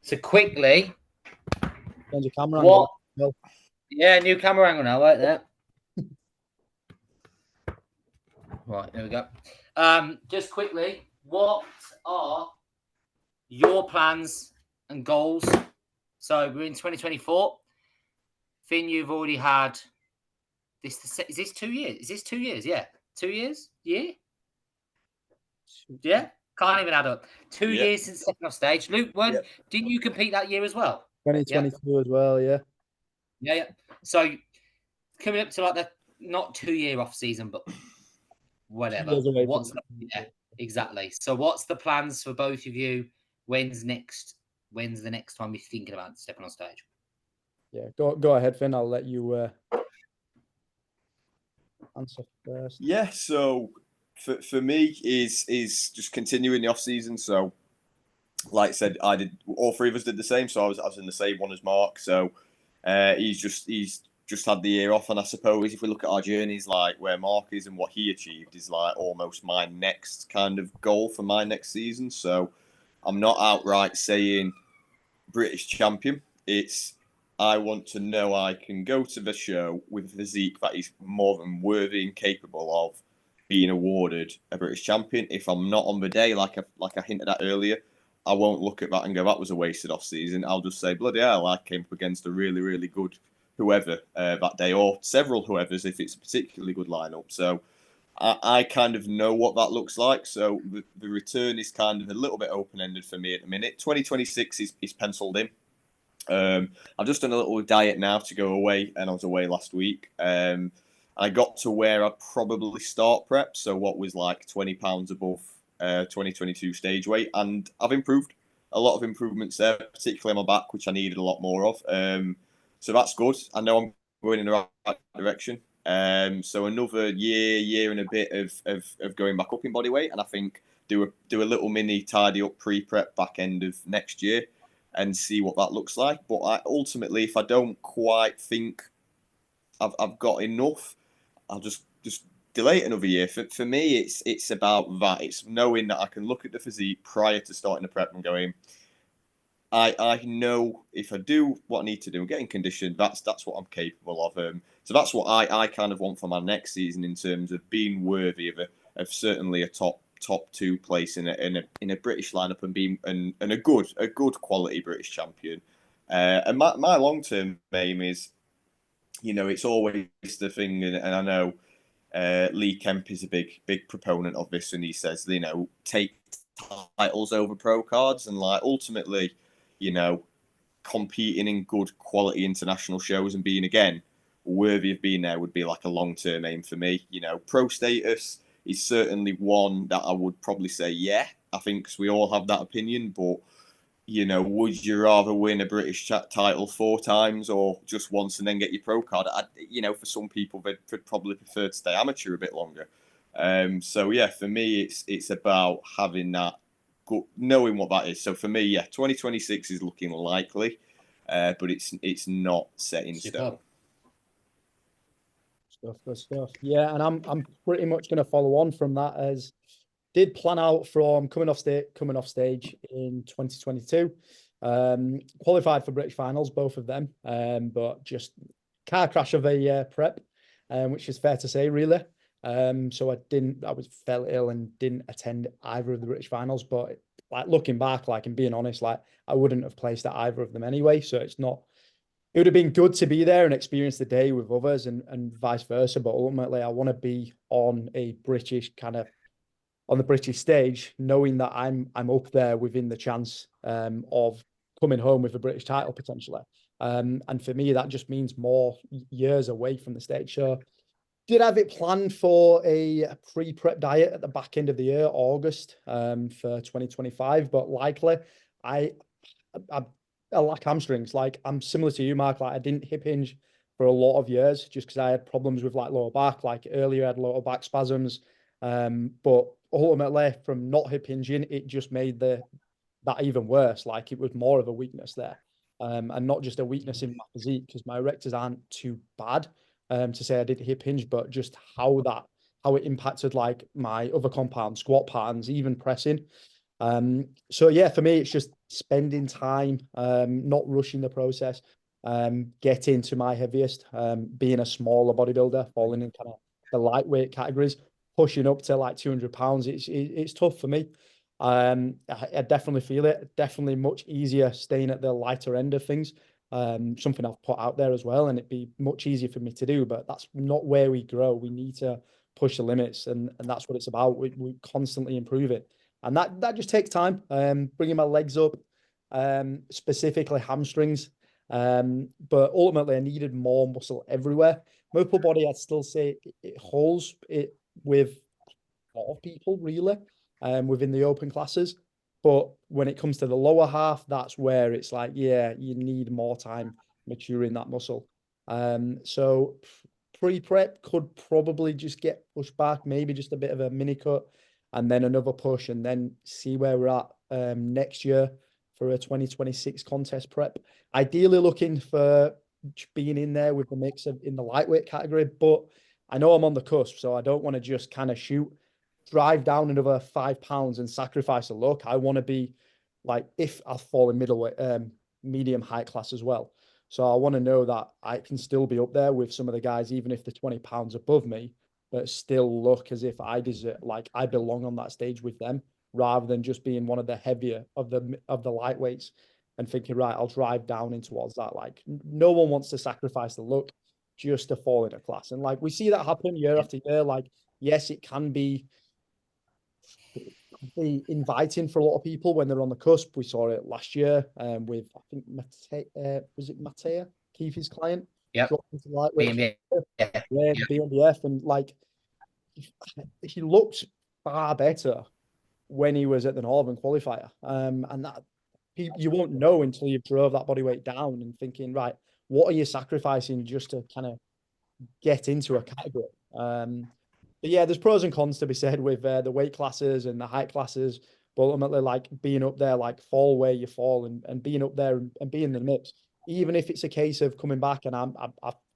So quickly. Change your camera what? angle. Yeah, new camera angle now, right there. Right, there we go. Just quickly, what are your plans and goals? So we're in 2024. Finn, you've already had this. Is this 2 years? Is this 2 years? Yeah. 2 years? Yeah? Yeah? Can't even add up. 2 years since stepping off stage. Luke, didn't you compete that year as well? 2022 as well, yeah. Yeah. So coming up to like the not 2 year off season, but whatever. Exactly. So what's the plans for both of you? When's the next time you're thinking about stepping on stage? Yeah, go ahead, Finn. I'll let you answer first. Yeah, so for me is just continuing the off season. So like I said, all three of us did the same. So I was in the same one as Marc. So he's just had the year off, and I suppose if we look at our journeys, like where Marc is and what he achieved, is like almost my next kind of goal for my next season. So I'm not outright saying British champion. It's, I want to know I can go to the show with a physique that is more than worthy and capable of being awarded a British champion. If I'm not on the day, like I hinted at earlier, I won't look at that and go, that was a wasted off season. I'll just say, bloody hell, I came up against a really, really good whoever that day, or several whoever's if it's a particularly good lineup. So I kind of know what that looks like. So the return is kind of a little bit open-ended for me at the minute. 2026 is penciled in. I've just done a little diet now to go away, and I was away last week. I got to where I probably start prep, so what was like 20 pounds above 2022 stage weight, and I've improved. A lot of improvements there, particularly on my back, which I needed a lot more of. So that's good. I know I'm going in the right direction. So another year and a bit of going back up in body weight, and I think do a little mini tidy up pre-prep back end of next year and see what that looks like. But ultimately, if I don't quite think I've got enough, I'll just delay it another year. For me, it's about that. It's knowing that I can look at the physique prior to starting the prep and going, I know if I do what I need to do, getting conditioned, that's what I'm capable of. So that's what I kind of want for my next season in terms of being worthy of certainly a top two place in a British lineup and being a good quality British champion. And my long term aim is, it's always the thing, and I know Lee Kemp is a big proponent of this, and he says, take titles over pro cards, and like ultimately, you know, competing in good quality international shows and being again worthy of being there would be like a long-term aim for me. You know, pro status is certainly one that I would probably say, yeah, I think, because we all have that opinion, but you know, would you rather win a British title 4 times or just once and then get your pro card? You know, for some people, they'd probably prefer to stay amateur a bit longer. So yeah, for me, it's about having that, knowing what that is. So for me, yeah, 2026 is looking likely, but it's not set in stone. Good stuff. Yeah, and I'm pretty much going to follow on from that, as did plan out from coming off stage in 2022. Qualified for British finals, both of them, but just car crash of a prep, which is fair to say, really. So I fell ill and didn't attend either of the British finals. But like looking back, like and being honest, like I wouldn't have placed at either of them anyway. So it's not. It would have been good to be there and experience the day with others and vice versa. But ultimately, I want to be on a British on the British stage, knowing that I'm up there within the chance of coming home with a British title potentially. And for me, that just means more years away from the stage. So did have it planned for a pre-prep diet at the back end of the year, August, for 2025. But likely, I lack hamstrings. Like I'm similar to you, Mark. Like I didn't hip hinge for a lot of years just because I had problems with like lower back. Like earlier, I had lower back spasms. But ultimately, from not hip hinging, it just made that even worse. Like it was more of a weakness there, and not just a weakness in my physique, because my erectors aren't too bad. To say I did hip hinge, but just how it impacted like my other compound, squat patterns, even pressing. So yeah, for me, it's just spending time, not rushing the process, getting to my heaviest, being a smaller bodybuilder, falling in kind of the lightweight categories, pushing up to like 200 pounds. It's tough for me. I definitely feel it. Definitely much easier staying at the lighter end of things. Something I've put out there as well, and it'd be much easier for me to do, but that's not where we grow. We need to push the limits, and that's what it's about. We constantly improve it. And that just takes time. Bringing my legs up, specifically hamstrings. But ultimately, I needed more muscle everywhere. My upper body, I'd still say it holds it with a lot of people, really, within the open classes. But when it comes to the lower half, that's where it's like, yeah, you need more time maturing that muscle. So pre-prep could probably just get pushed back, maybe just a bit of a mini cut, and then another push, and then see where we're at next year for a 2026 contest prep. Ideally looking for being in there with the mix of in the lightweight category, but I know I'm on the cusp, so I don't want to just kind of drive down another 5 pounds and sacrifice a look. I want to be like, if I fall in middleweight, medium height class as well. So I want to know that I can still be up there with some of the guys, even if they're 20 pounds above me, but still look as if I deserve, like I belong on that stage with them, rather than just being one of the heavier of the lightweights and thinking, right, I'll drive down in towards that. Like no one wants to sacrifice the look just to fall in a class. And like we see that happen year after year. Like, yes, it can be inviting for a lot of people when they're on the cusp. We saw it last year with, I think, was it Matea, Keith's client? Yep. BMBF. Yeah, BMBF. And like, he looked far better when he was at the Northern qualifier. And that you won't know until you've drove that body weight down and thinking, right, what are you sacrificing just to kind of get into a category? But yeah, there's pros and cons to be said with the weight classes and the height classes, but ultimately, like being up there, like fall where you fall, and being up there and being in the mix, even if it's a case of coming back and I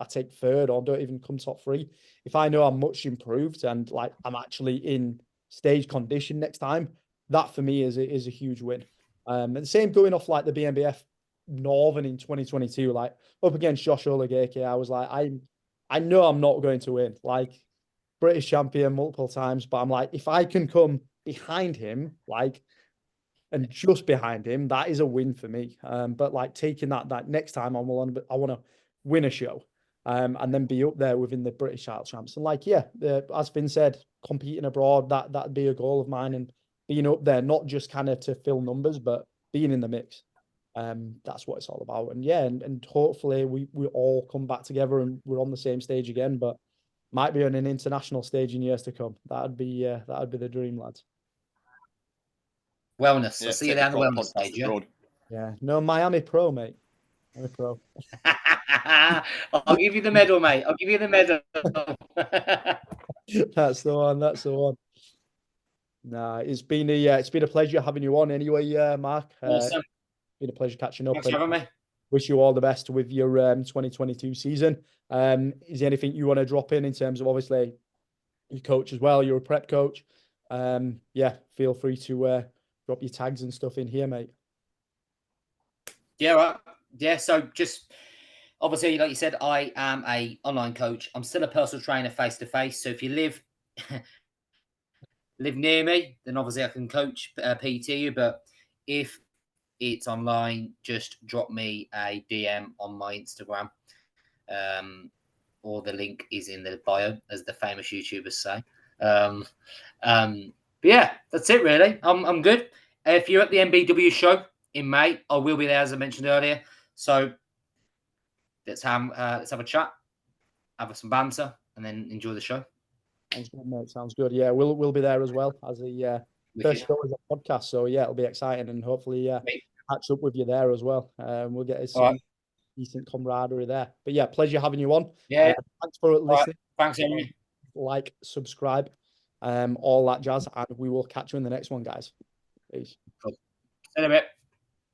take third or don't even come top 3, if I know I'm much improved and like I'm actually in stage condition next time, that for me is a huge win. And the same going off like the BMBF Northern in 2022, like up against Josh Olegeke, I was like, I know I'm not going to win. Like, British champion multiple times, but I'm like, if I can come behind him, like, and just behind him, that is a win for me. But like taking that next time, I want to win a show, and then be up there within the British title champs. And like, yeah, as Finn said, competing abroad, that'd be a goal of mine, and being up there, not just kind of to fill numbers, but being in the mix. That's what it's all about. And yeah, and hopefully we all come back together and we're on the same stage again, but might be on an international stage in years to come. That'd be the dream, lads. Wellness. Yeah, I'll see you take down the the wellness podcast stage. Yeah. abroad. Yeah, no, Miami Pro, mate. Miami Pro. I'll give you the medal, mate. I'll give you the medal. That's the one. That's the one. Nah, it's been a pleasure having you on anyway, Marc. Awesome. It's been a pleasure catching up. Thanks for having me. Wish you all the best with your 2022 season. Is there anything you want to drop in terms of, obviously you coach as well, you're a prep coach. Yeah, feel free to drop your tags and stuff in here, mate. Yeah, right. Yeah, so just obviously, like you said, I am a online coach. I'm still a personal trainer face to face. So if you live near me, then obviously I can coach PT you. But if it's online, just drop me a DM on my Instagram. Or the link is in the bio, as the famous YouTubers say. But yeah, that's it really. I'm good. If you're at the MBW show in May, I will be there, as I mentioned earlier. So let's have a chat, have some banter, and then enjoy the show. Sounds good, mate. Sounds good. Yeah, we'll be there as well as the first show is a podcast. So yeah, it'll be exciting, and hopefully catch up with you there as well. We'll get some decent camaraderie there. But yeah, pleasure having you on. Yeah. Thanks for listening. Thanks, Henry. Like, subscribe, all that jazz, and we will catch you in the next one, guys. Peace. Cool. See you in a bit.